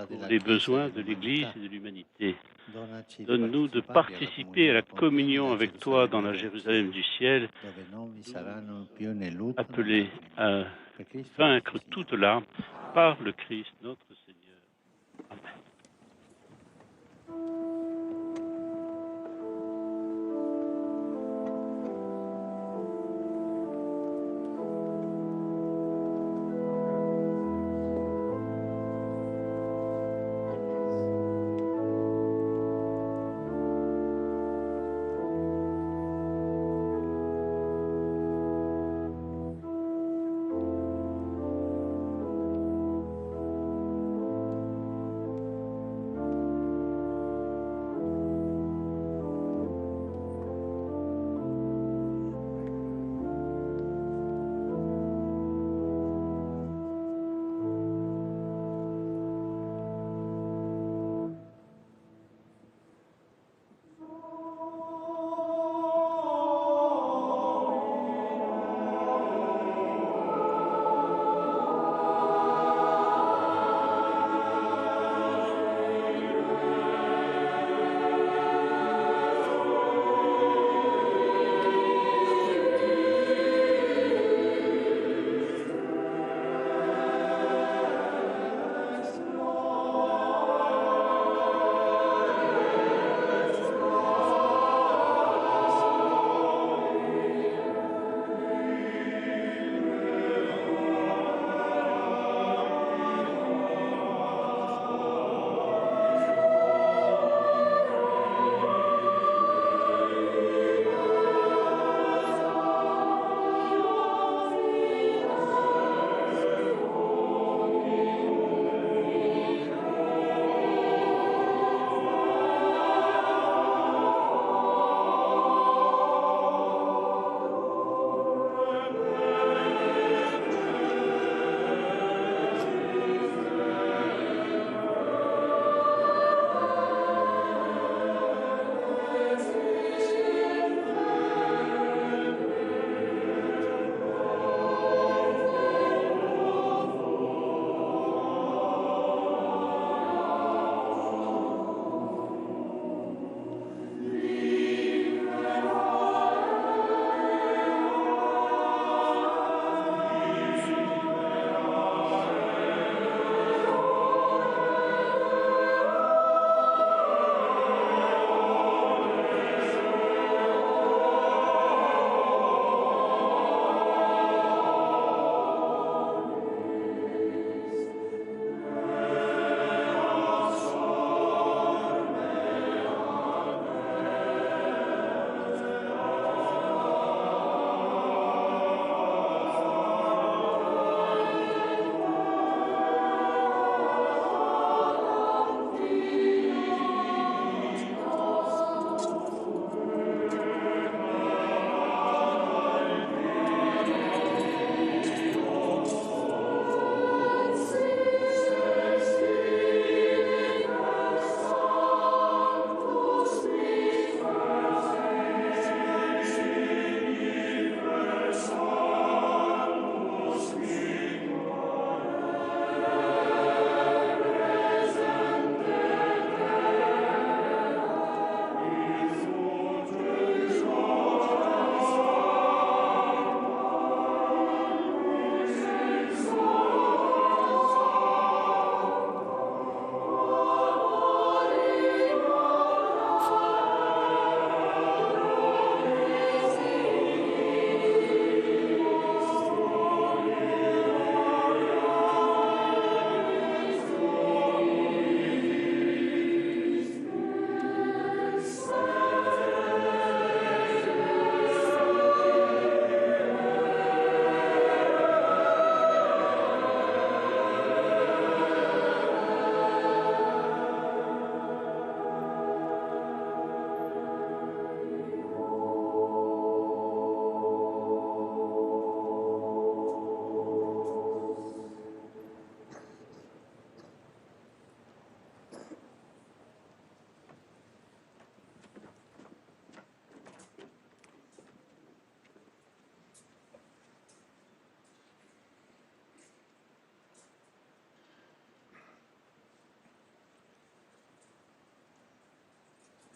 pour les besoins de l'Église et de l'humanité. Donne-nous de participer à la communion avec toi dans la Jérusalem du ciel, appelée à vaincre toute larme par le Christ notre Seigneur. Amen.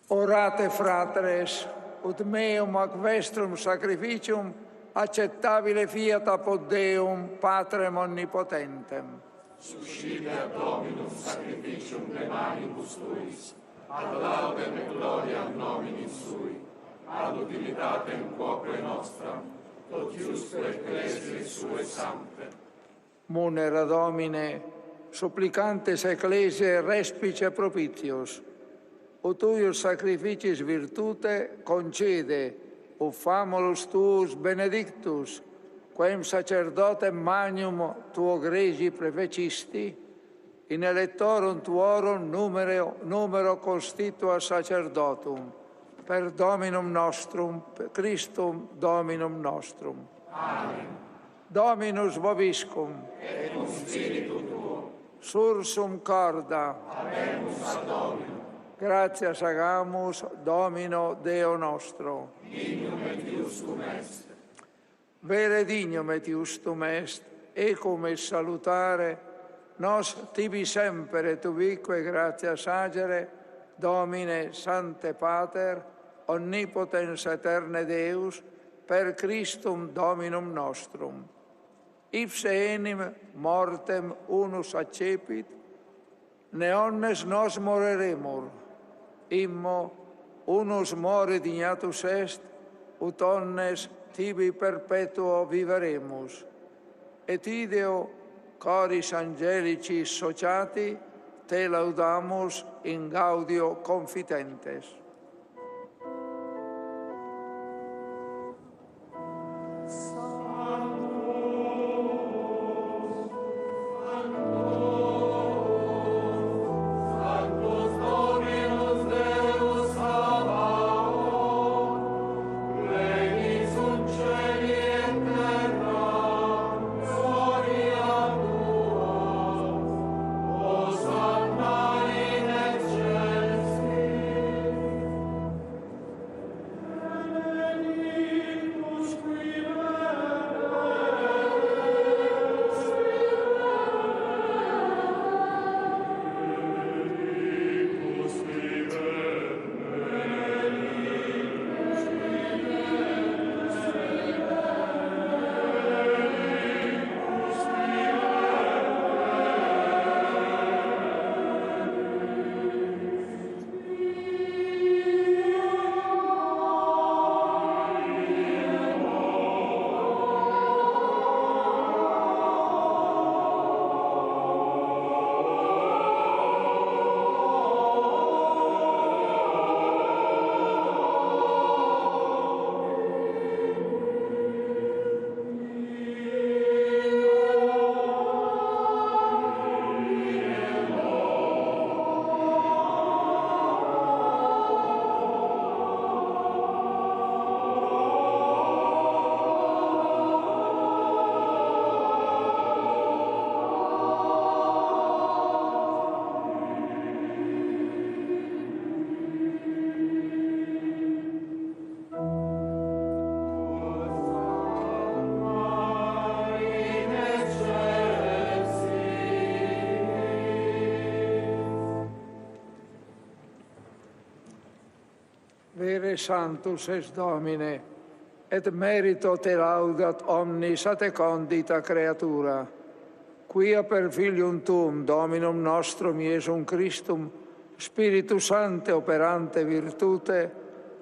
Orate, fratres, ut meum ac vestrum sacrificium acceptabile fiat apud Deum, Patrem omnipotentem. Suscilia Dominum sacrificium de manibus tuis, ad laudem et gloriam nominis sui, ad utilitatem quoque nostram, totiusque ecclesiae sue sancte. Munera Domine, supplicantes ecclesiae respice propitios, ut tuius sacrificis virtute concede, ut famulus tuus benedictus, quem sacerdotem magnum tuo gregi prefecisti, in electorum tuorum numero constitua sacerdotum, per Dominum nostrum, per Christum Dominum nostrum. Amen. Dominus vobiscum. Et cum spiritu tuo. Sursum corda. Habemus ad Dominum. Gratias agamus Domino Deo nostro. Dignum et iustum est. Vere dignum et iustum est, ecum et salutare, nos tibi semper et ubique gratias agere, Domine Sancte Pater, omnipotens aeterne Deus, per Christum Dominum nostrum. Ipse enim mortem unus accepit, ne omnes nos moreremur. Immo unus more dignatus est, ut omnes tibi perpetuo viveremus. Et ideo coris angelicis sociati, te laudamus in gaudio confitentes. Vere sanctus est Domine, et merito te laudat omnis a te condita creatura, quia per Filium Tuum, Dominum nostrum Iesum Christum, Spiritus Sancte operante virtute,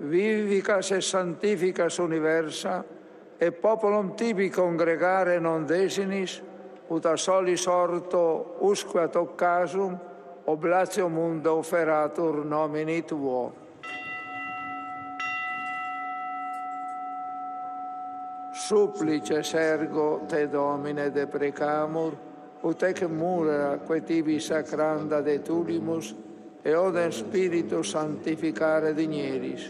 vivicas et sanctificas universa, et populum tibi congregare non desinis, ut a solis orto usque ad hoc casum, oblatio mundo offeratur nomini Tuo. Supplices ergo te, Domine, deprecamur, ut ec mura que tibi sacranda de tulimus, e odem spiritus sanctificare digneris,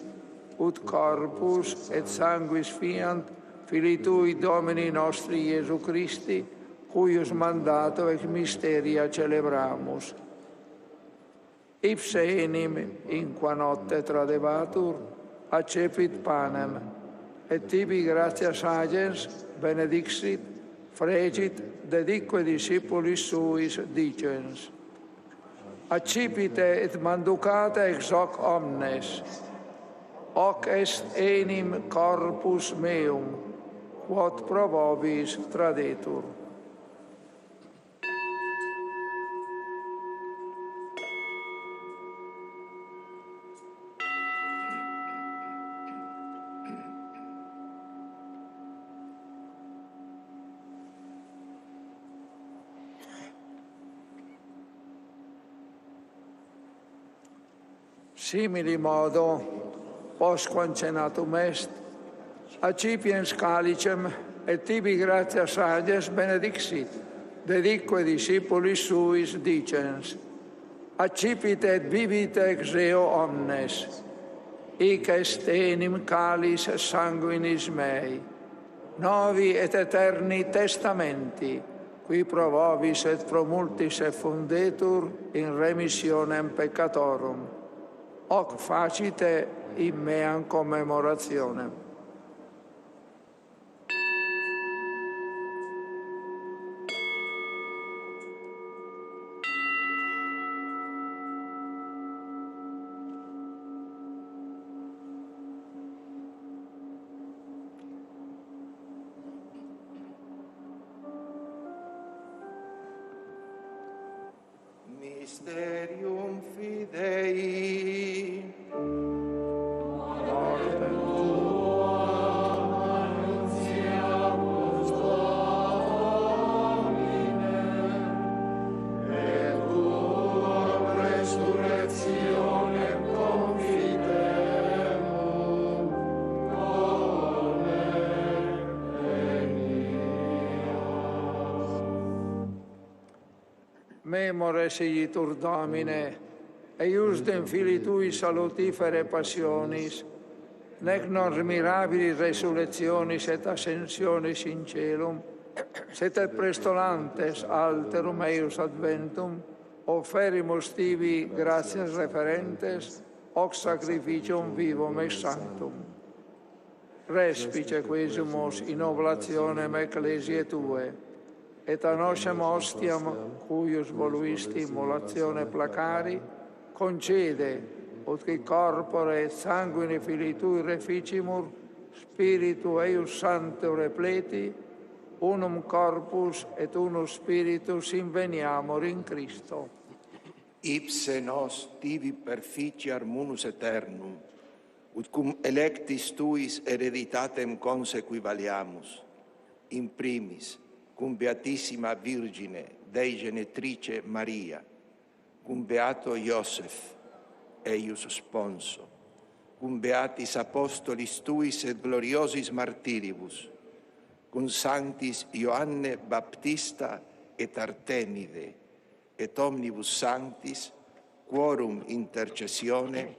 ut corpus et sanguis fiant Filii Tui Domini nostri Iesu Christi, cuius mandato ex mysteria celebramus. Ipse enim, in qua notte tradebatur, accepit panem, et tibi gratias agens benedixit, fregit, dedique discipulis suis dicens. accipite et manducate ex hoc omnes, hoc est enim corpus meum, quod pro vobis tradetur. Simili modo, postquam cenatum est, accipiens calicem et tibi gratias agies benedixit, dedique discipulis suis dicens, accipite et vivite ex eo omnes, hic est enim calis sanguinis mei, novi et eterni testamenti, qui pro vobis et pro multis effundetur in remissionem peccatorum, hoc facite in meam commemorationem. Mysterium Fidei. Memores igitur Domine, eiusdem Filii Tui salutifere passionis, nec non mirabili resurrectionis et ascensionis in celum, sed et prestolantes alterum eius adventum, offerimus tibi gratias referentes, hoc sacrificium vivum et sanctum. Respice quesumus in oblationem ecclesiae Tue, et a nosem ostiam, cuius voluisti immolatione placari, concede, ut qui corpore et sanguine Filii Tui reficimur, Spiritu eius Sancto repleti, unum corpus et unus spiritus inveniamur in Christo. Ipse nos tibi perficiar munus eternum, ut cum electis Tuis hereditatem consequivaliamus, in primis, cum Beatissima Virgine, Dei Genetrice Maria, cum Beato Iosef, eius sponso, cum Beatis Apostolis Tuis et gloriosis martiribus, cum Sanctis Ioanne Baptista et Artemide, et omnibus sanctis, quorum intercessione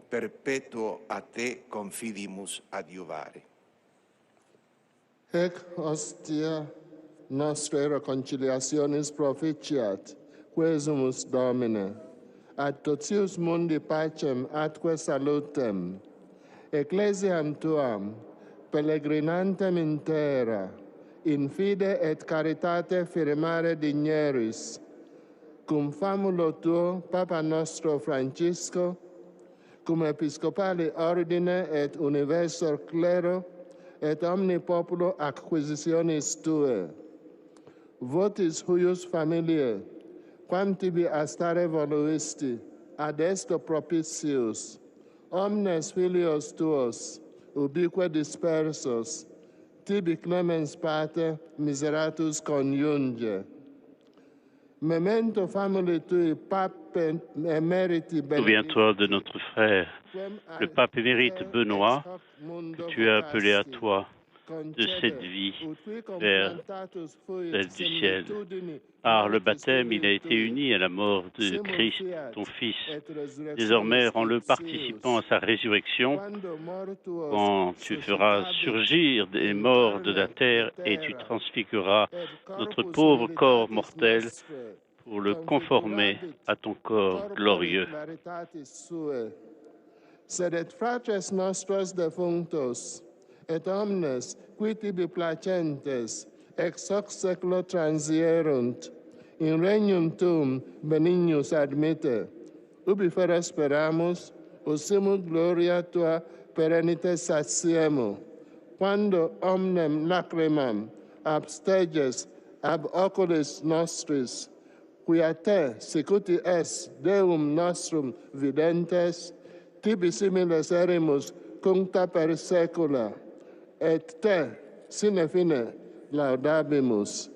perpetuo a Te confidimus adiuvare. Hec hostia nostre reconciliationis proficiat, quesumus Domine, ad totius mundi pacem atque salutem, ecclesiam Tuam, pellegrinantem in terra, in fide et caritate firmare digneris, cum famulo Tuo, Papa nostro Francisco, cum episcopali ordine et universor clero, et omni populo acquisitionis Tue, votis huius familiae, quam tibi astare voluisti, ad esto propitius, omnes filios Tuos, ubique dispersos, tibi clemens Pater miseratus coniunge. Memento famili Tui, Pape émériti Benedict. Souviens-toi de notre frère, le pape émérite Benoît, que tu as appelé à toi de cette vie vers celle du ciel. Par le baptême, il a été uni à la mort de Christ, ton Fils. Désormais, rends-le participant à sa résurrection, quand tu feras surgir des morts de la terre et tu transfigureras notre pauvre corps mortel pour le conformer à ton corps glorieux. Sed fratres nostros defunctos, et omnes qui tibi placentes, ex hoc seclo transierunt, in regnum tuum benignus admite, ubi fera speramus, usimus gloria tua perennite satiemo, quando omnem lacrimam absterges ab oculis nostris, quia te, sicuti es Deum nostrum videntes, tibi similes erimus cuncta per saecula, et te, sine fine, laudabimus.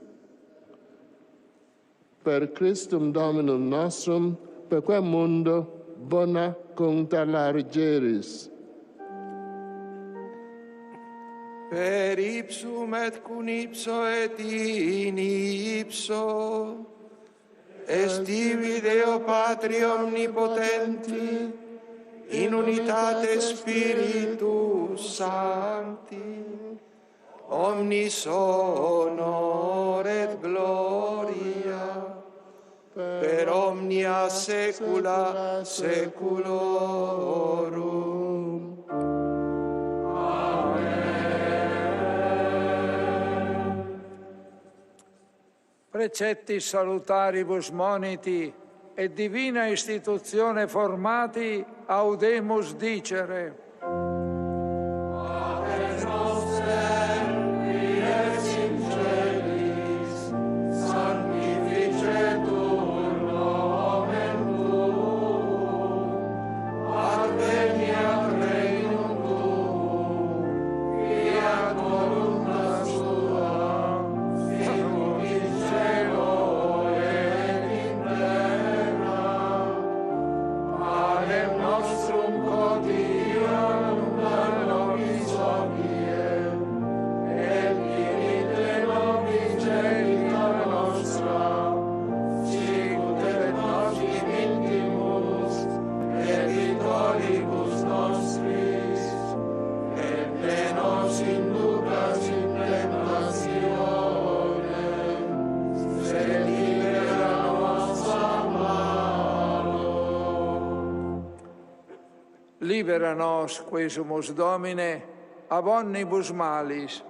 Per Christum Dominum nostrum, per quem mundo bona cuncta largeris. Per ipsum et cun ipso et in ipso, est ibi Deo Patri omnipotenti, in unitate Spiritus Sancti, omnis honor et gloria, per omnia saecula saeculorum. Precetti salutaribus moniti e divina istituzione formati, audemus dicere. Pater noster, qui ex in celis, sanctificetur nomen tuum, adveniat regnum tuum, fiat voluntas tua, sicut in cielo et in terra. Panem nostrum quotidianum da nobis hodie, et dimitte nobis debita nostra, sicut et nos dimittimus debitoribus nostris, et ne nos inducas in tentationem, sed libera nos a malo. Libera nos, quesumus Domine, ab omnibus malis,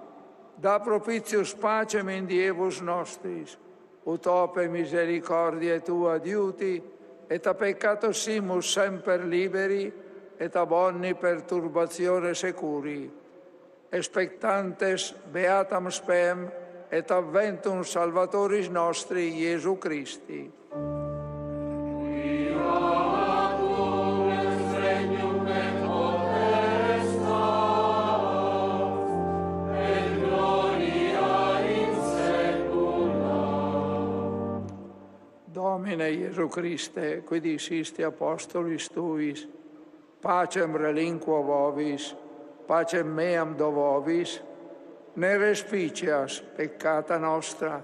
da propitius pacem in diebus nostris, ut ope misericordiae tua adiuti, et a peccato simus semper liberi, et ab omni perturbatione securi, expectantes beatam spem, et adventum Salvatoris nostri, Iesu Christi. Domine Iesu Christe, qui disisti apostolis tuis, pacem relinquo vobis, pacem meam do vobis, ne respicias peccata nostra,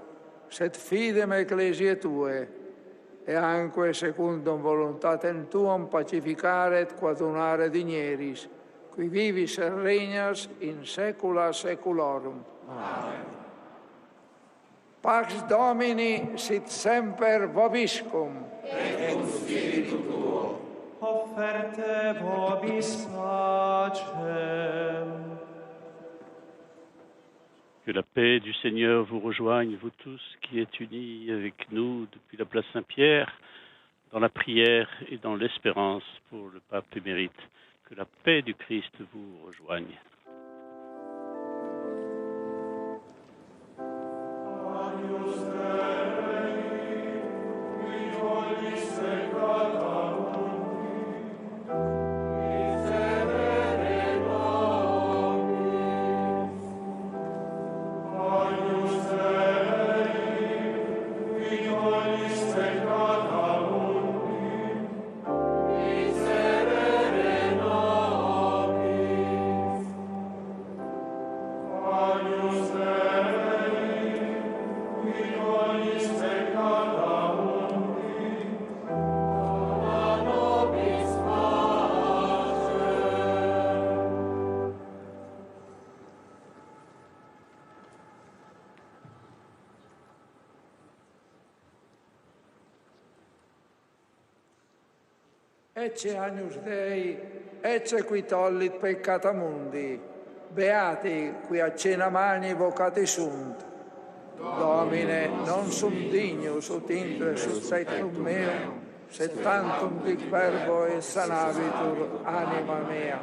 sed fidem ecclesiae tue, e anque secundum voluntatem tuam pacificare et quadunare digneris, qui vivis et regnas in saecula saeculorum. Amen. Pax Domini sit semper vobiscum. Et cum spiritu tuo. Offerte vobis pacem. Que la paix du Seigneur vous rejoigne, vous tous qui êtes unis avec nous depuis la place Saint-Pierre, dans la prière et dans l'espérance pour le pape émérite. Que la paix du Christ vous rejoigne. Ecce agnus Dei, ecce qui tollit peccata mundi, beati qui a cena magni vocati sunt, Domine, non sum dignus ut intre suscitum meum, sed tantum dic verbo et sanabitur anima mea.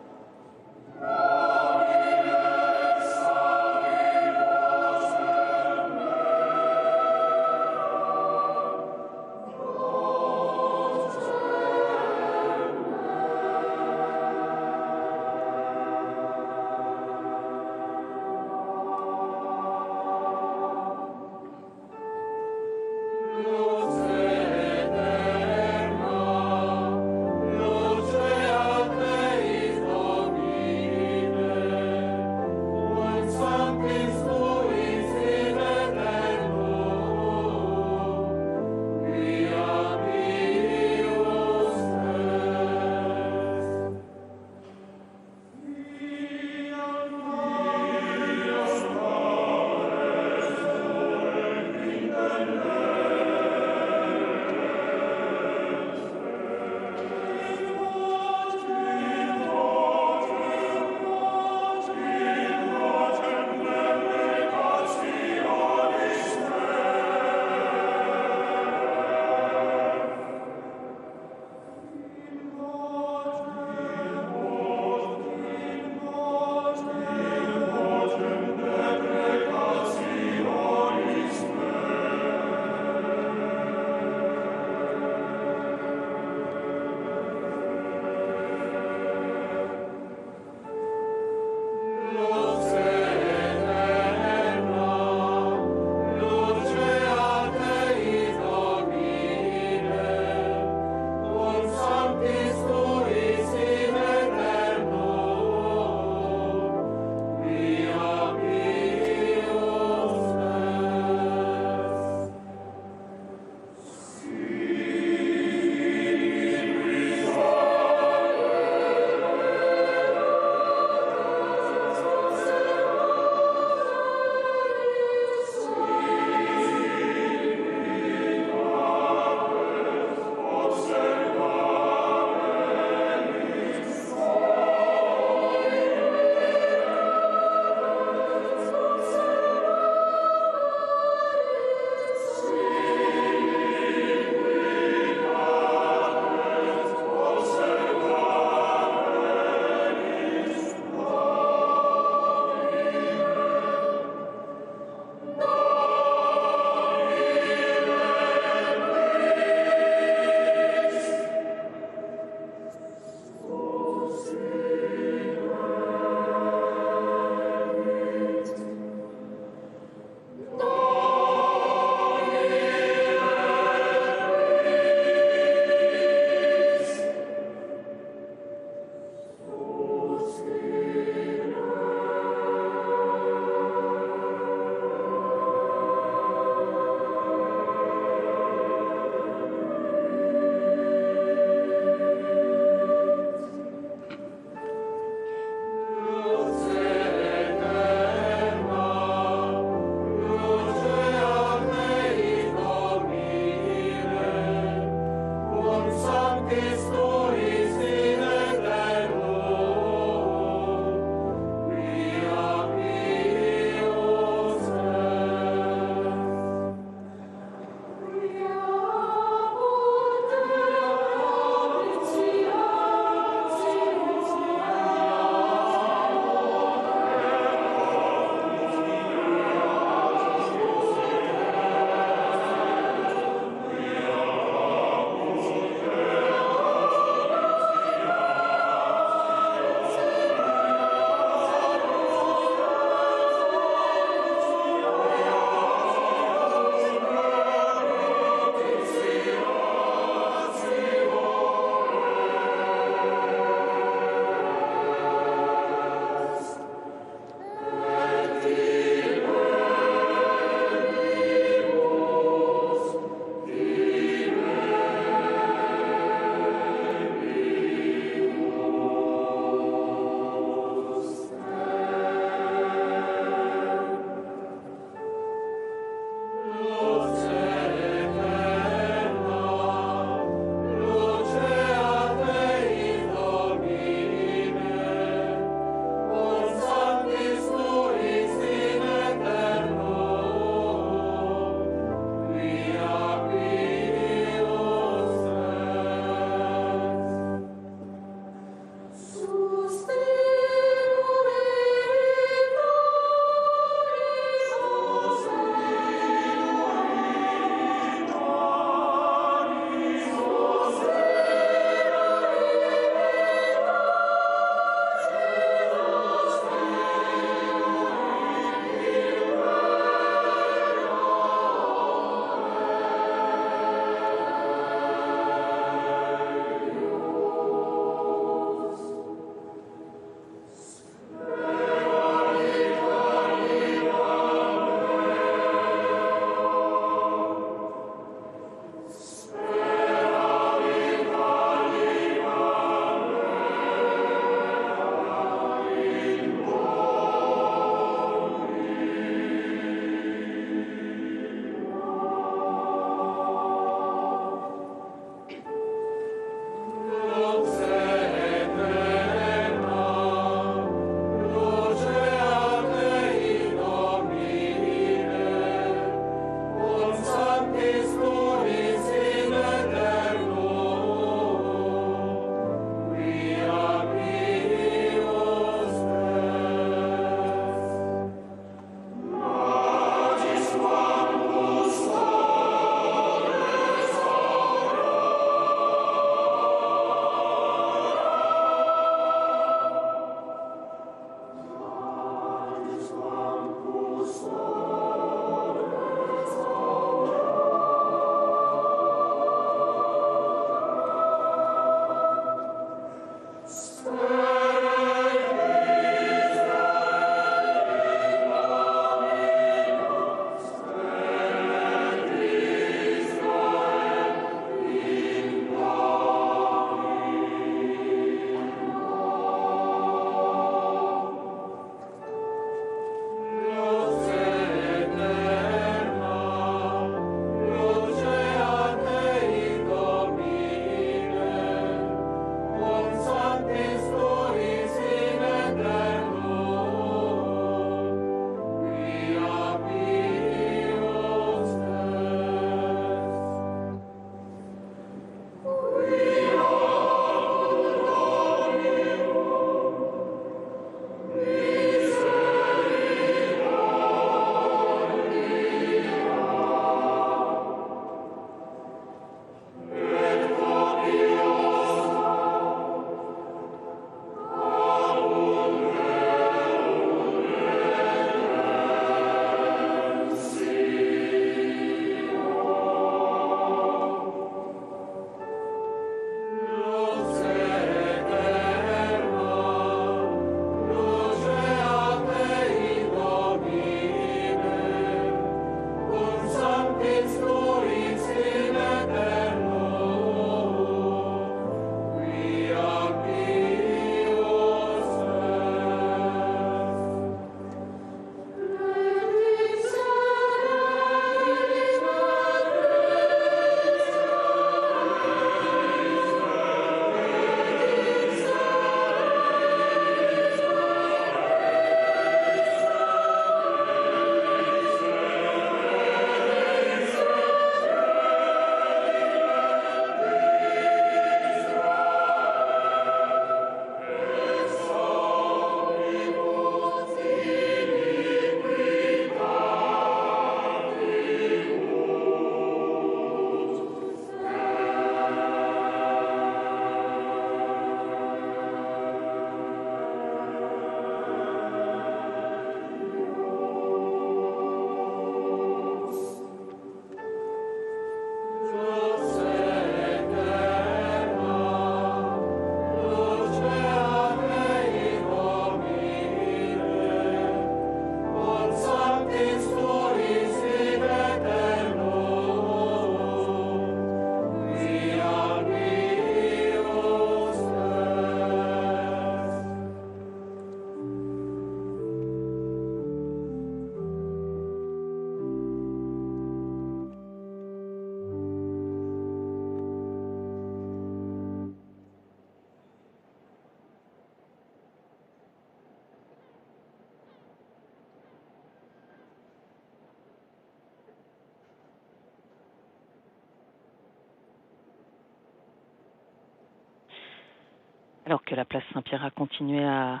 Alors que la place Saint-Pierre a continué à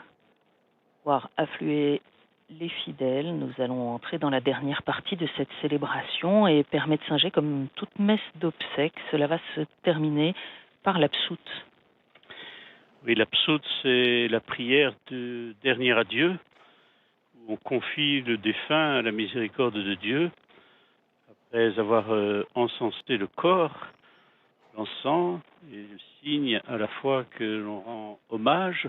voir affluer les fidèles, nous allons entrer dans la dernière partie de cette célébration et Père Metzinger, comme toute messe d'obsèques, cela va se terminer par l'absoute. Oui, l'absoute, c'est la prière de dernier adieu, où on confie le défunt à la miséricorde de Dieu, après avoir encensé le corps. L'encens est le signe à la fois que l'on rend hommage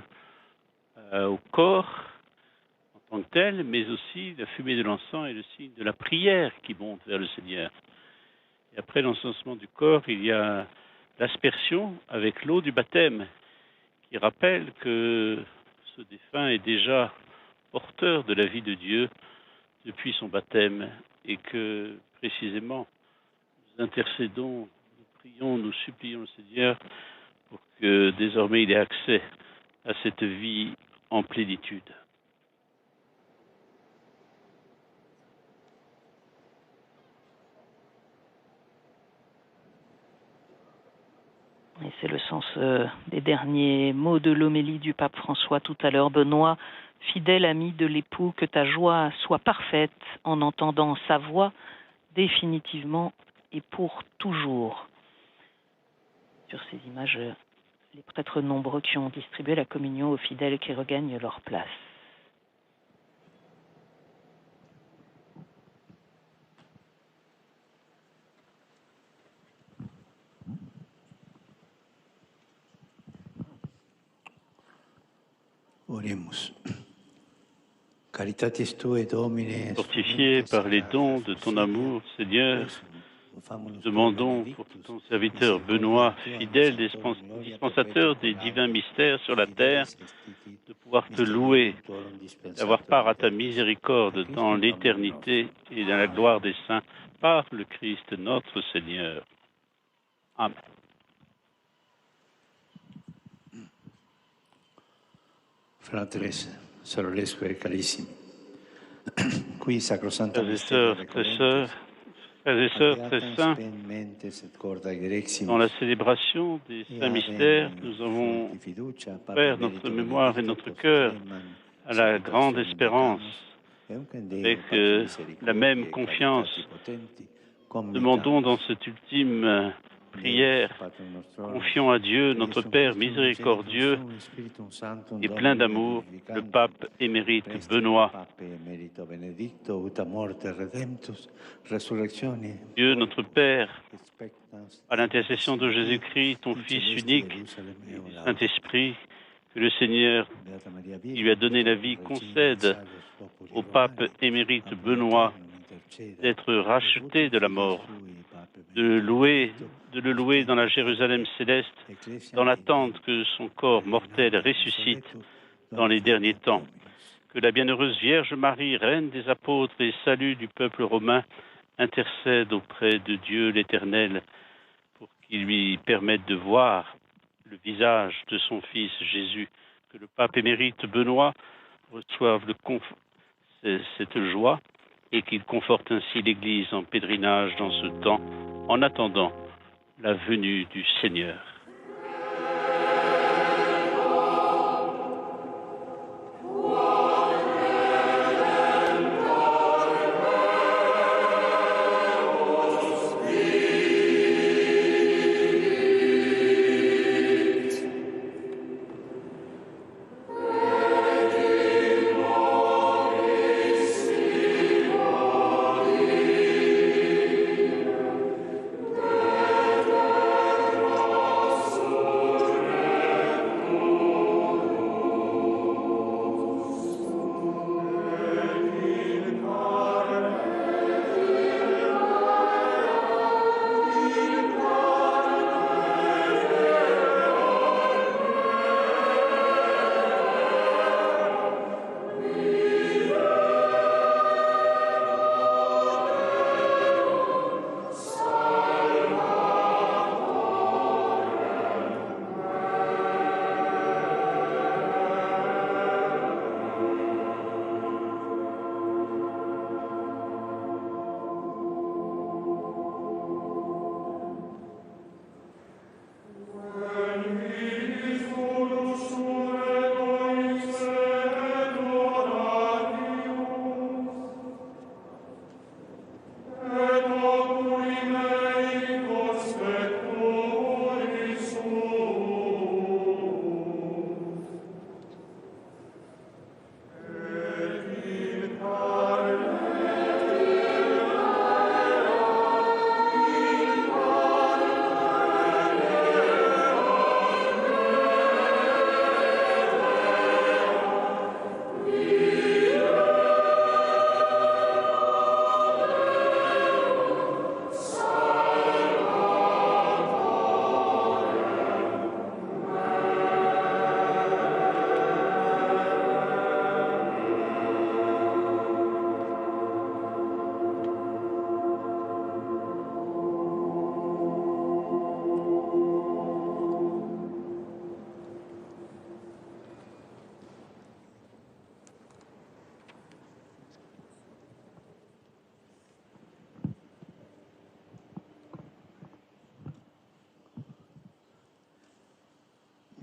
au corps en tant que tel, mais aussi la fumée de l'encens est le signe de la prière qui monte vers le Seigneur. Et après l'encensement du corps, il y a l'aspersion avec l'eau du baptême, qui rappelle que ce défunt est déjà porteur de la vie de Dieu depuis son baptême et que précisément nous intercédons, nous prions, nous supplions le Seigneur pour que désormais il ait accès à cette vie en plénitude. Et c'est le sens des derniers mots de l'homélie du pape François tout à l'heure. Benoît, fidèle ami de l'époux, que ta joie soit parfaite en entendant sa voix définitivement et pour toujours. Sur ces images, les prêtres nombreux qui ont distribué la communion aux fidèles qui regagnent leur place. Fortifié par les dons de ton amour, Seigneur, nous demandons pour ton serviteur Benoît, fidèle dispensateur des divins mystères sur la terre, de pouvoir te louer, d'avoir part à ta miséricorde dans l'éternité et dans la gloire des saints, par le Christ notre Seigneur. Amen. Fratres, sorolesque et carissimi. Qui sacrosanta frères et sœurs très saints, dans la célébration des saints mystères, nous avons ouvert notre mémoire et notre cœur à la grande espérance, avec la même confiance. Demandons dans cette ultime prière, confions à Dieu, notre Père miséricordieux et plein d'amour, le pape émérite Benoît. Dieu, notre Père, à l'intercession de Jésus-Christ, ton Fils unique, et du Saint-Esprit, que le Seigneur, qui lui a donné la vie, concède au pape émérite Benoît d'être racheté de la mort, de le louer dans la Jérusalem céleste, dans l'attente que son corps mortel ressuscite dans les derniers temps. Que la bienheureuse Vierge Marie, reine des apôtres et salut du peuple romain, intercède auprès de Dieu l'Éternel pour qu'il lui permette de voir le visage de son Fils Jésus. Que le pape émérite Benoît reçoive cette joie et qu'il conforte ainsi l'Église en pèlerinage dans ce temps, en attendant la venue du Seigneur.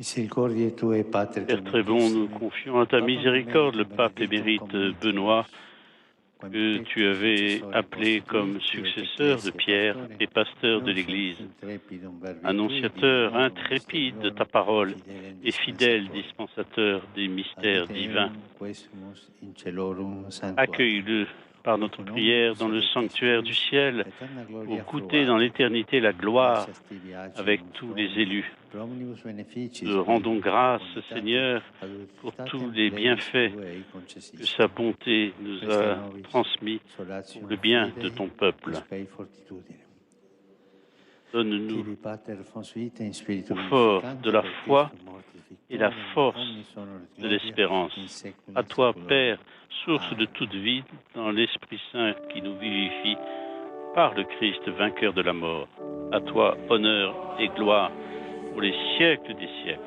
Père très bon, nous confions à ta miséricorde le pape émérite Benoît, que tu avais appelé comme successeur de Pierre et pasteur de l'Église, annonciateur intrépide de ta parole et fidèle dispensateur des mystères divins. Accueille-le par notre prière dans le sanctuaire du ciel pour goûter dans l'éternité la gloire avec tous les élus. Nous rendons grâce, Seigneur, pour tous les bienfaits que sa bonté nous a transmis pour le bien de ton peuple. Donne-nous au fort de la foi et la force de l'espérance. À toi, Père, source de toute vie, dans l'Esprit Saint qui nous vivifie, par le Christ vainqueur de la mort. À toi, honneur et gloire pour les siècles des siècles.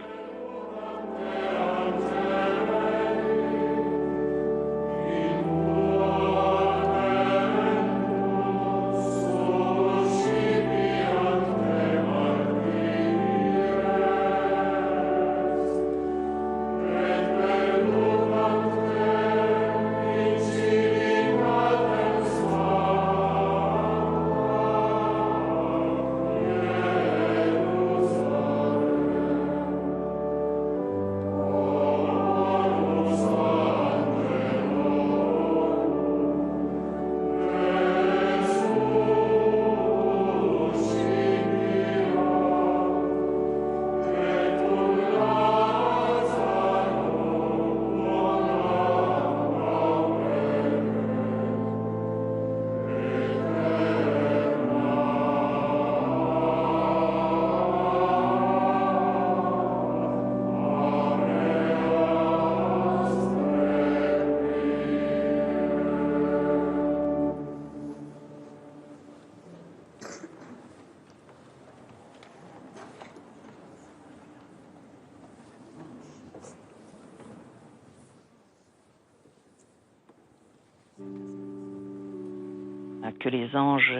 Que les anges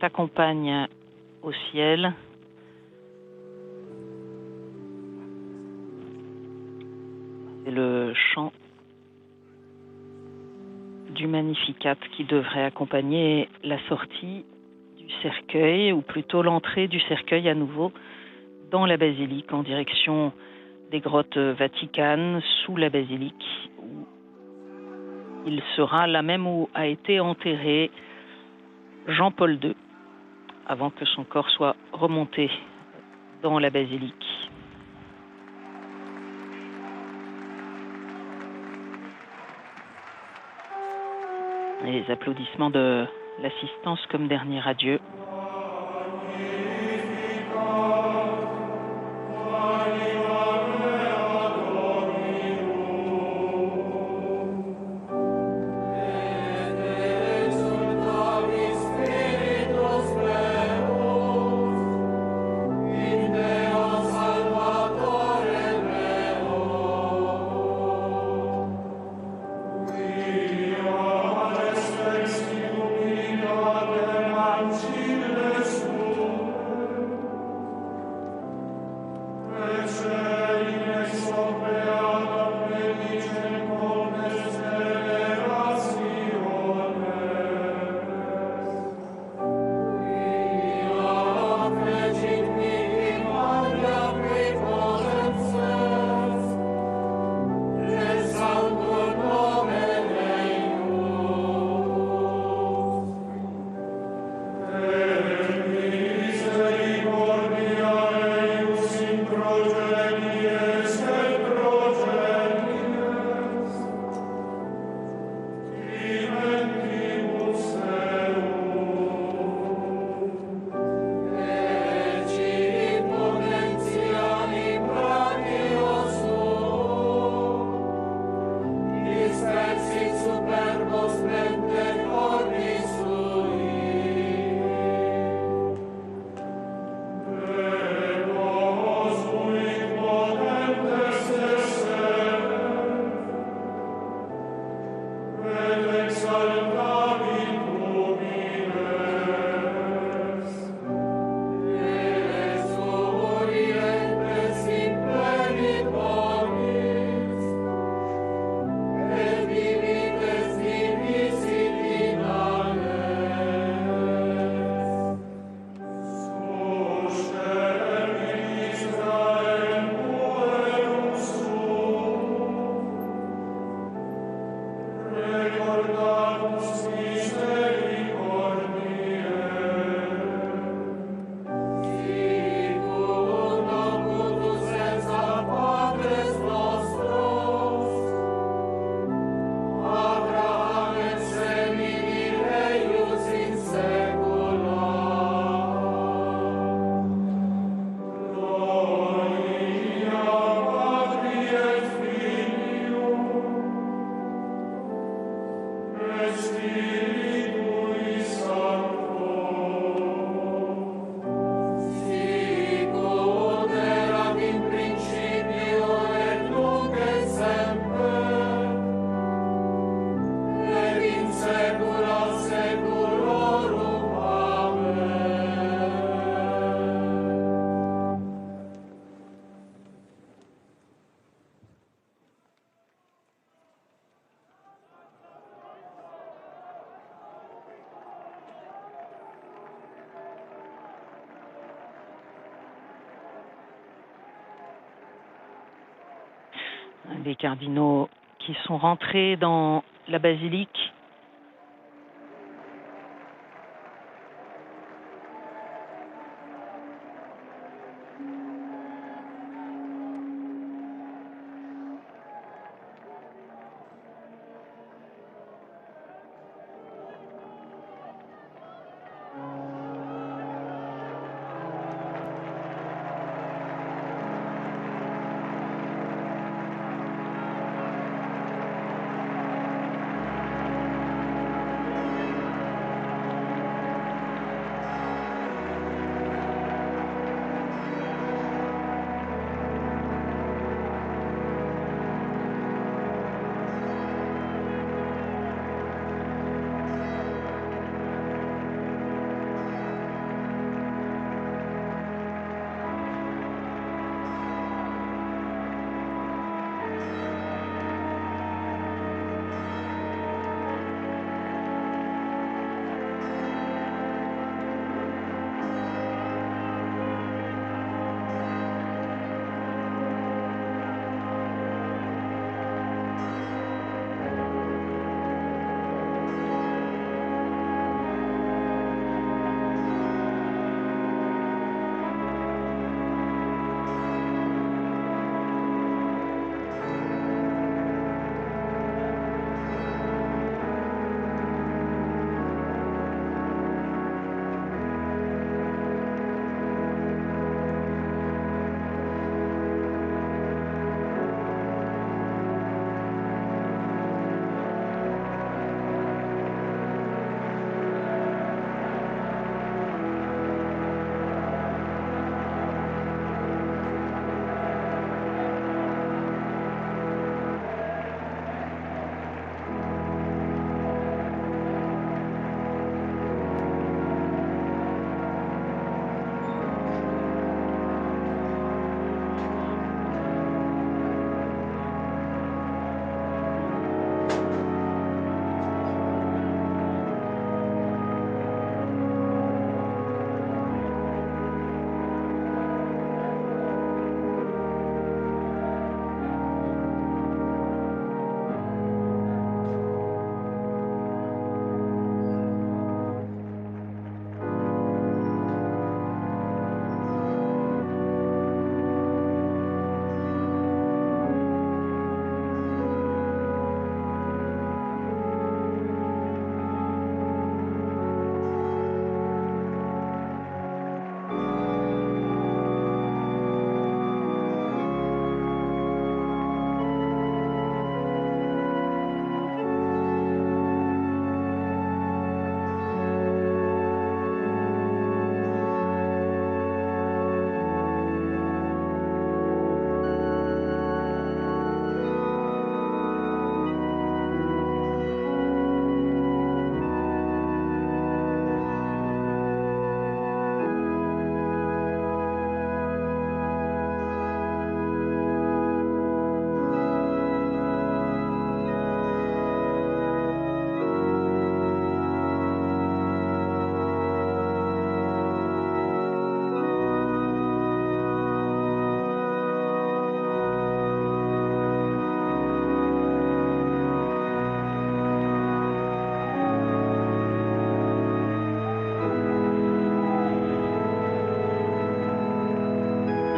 t'accompagnent au ciel. C'est le chant du Magnificat qui devrait accompagner la sortie du cercueil, ou plutôt l'entrée du cercueil à nouveau dans la basilique en direction des grottes vaticanes, sous la basilique, où il sera là même où a été enterré Jean-Paul II, avant que son corps soit remonté dans la basilique. Et les applaudissements de l'assistance comme dernier adieu. Amen. Les cardinaux qui sont rentrés dans la basilique.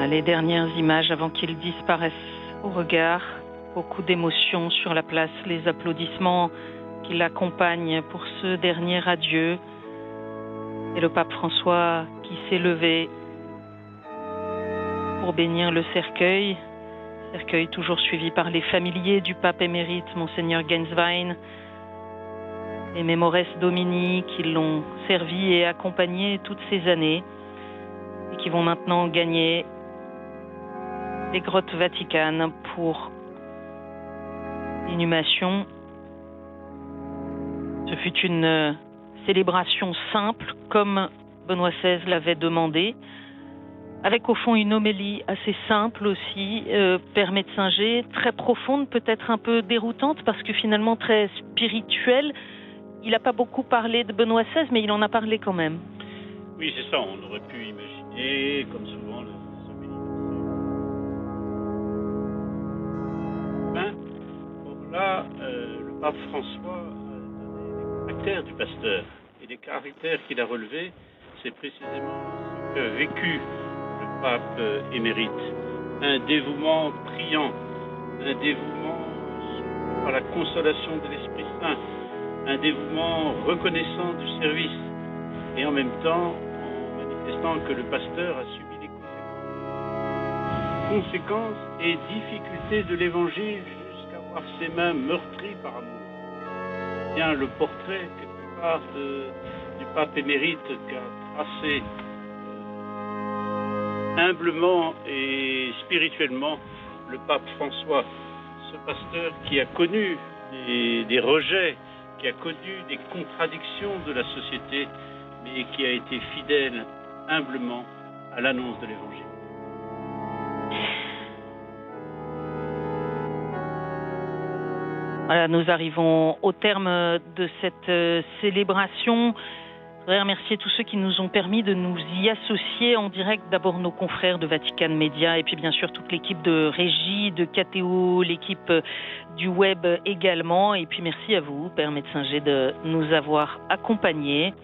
Les dernières images avant qu'ils disparaissent au regard. Beaucoup d'émotions sur la place, les applaudissements qui l'accompagnent pour ce dernier adieu. Et le pape François qui s'est levé pour bénir le cercueil toujours suivi par les familiers du pape émérite, Monseigneur Genswein, et Mémores Domini qui l'ont servi et accompagné toutes ces années et qui vont maintenant gagner les grottes vaticanes pour l'inhumation. Ce fut une célébration simple, comme Benoît XVI l'avait demandé, avec au fond une homélie assez simple aussi, Père Metzinger, très profonde, peut-être un peu déroutante, parce que finalement très spirituelle. Il n'a pas beaucoup parlé de Benoît XVI, mais il en a parlé quand même. Oui, c'est ça, on aurait pu imaginer, comme souvent, Là, le pape François a donné les caractères du pasteur. Et les caractères qu'il a relevés, c'est précisément ce qu'a vécu le pape émérite. Un dévouement priant, un dévouement par la consolation de l'Esprit Saint, un dévouement reconnaissant du service, et en même temps en manifestant que le pasteur a subi les conséquences et difficultés de l'Évangile jusqu'à voir ses mains meurtries par amour. Bien le portrait quelque part du pape émérite qu'a tracé humblement et spirituellement le pape François, ce pasteur qui a connu des rejets, qui a connu des contradictions de la société, mais qui a été fidèle humblement à l'annonce de l'Évangile. Voilà, nous arrivons au terme de cette célébration. Je voudrais remercier tous ceux qui nous ont permis de nous y associer en direct. D'abord nos confrères de Vatican Media et puis bien sûr toute l'équipe de régie, de KTO, l'équipe du web également. Et puis merci à vous, Père Metzinger, de nous avoir accompagnés.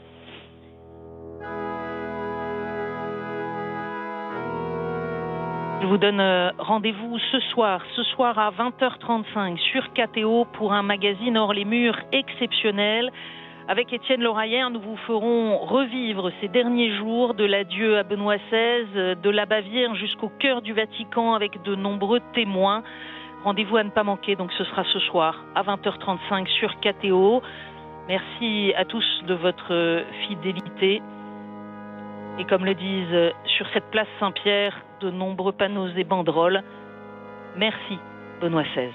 Je vous donne rendez-vous ce soir à 20h35 sur KTO pour un magazine hors les murs exceptionnel. Avec Étienne Loraillère, nous vous ferons revivre ces derniers jours de l'adieu à Benoît XVI, de la Bavière jusqu'au cœur du Vatican avec de nombreux témoins. Rendez-vous à ne pas manquer, donc ce sera ce soir à 20h35 sur KTO. Merci à tous de votre fidélité. Et comme le disent sur cette place Saint-Pierre, de nombreux panneaux et banderoles. Merci Benoît XVI.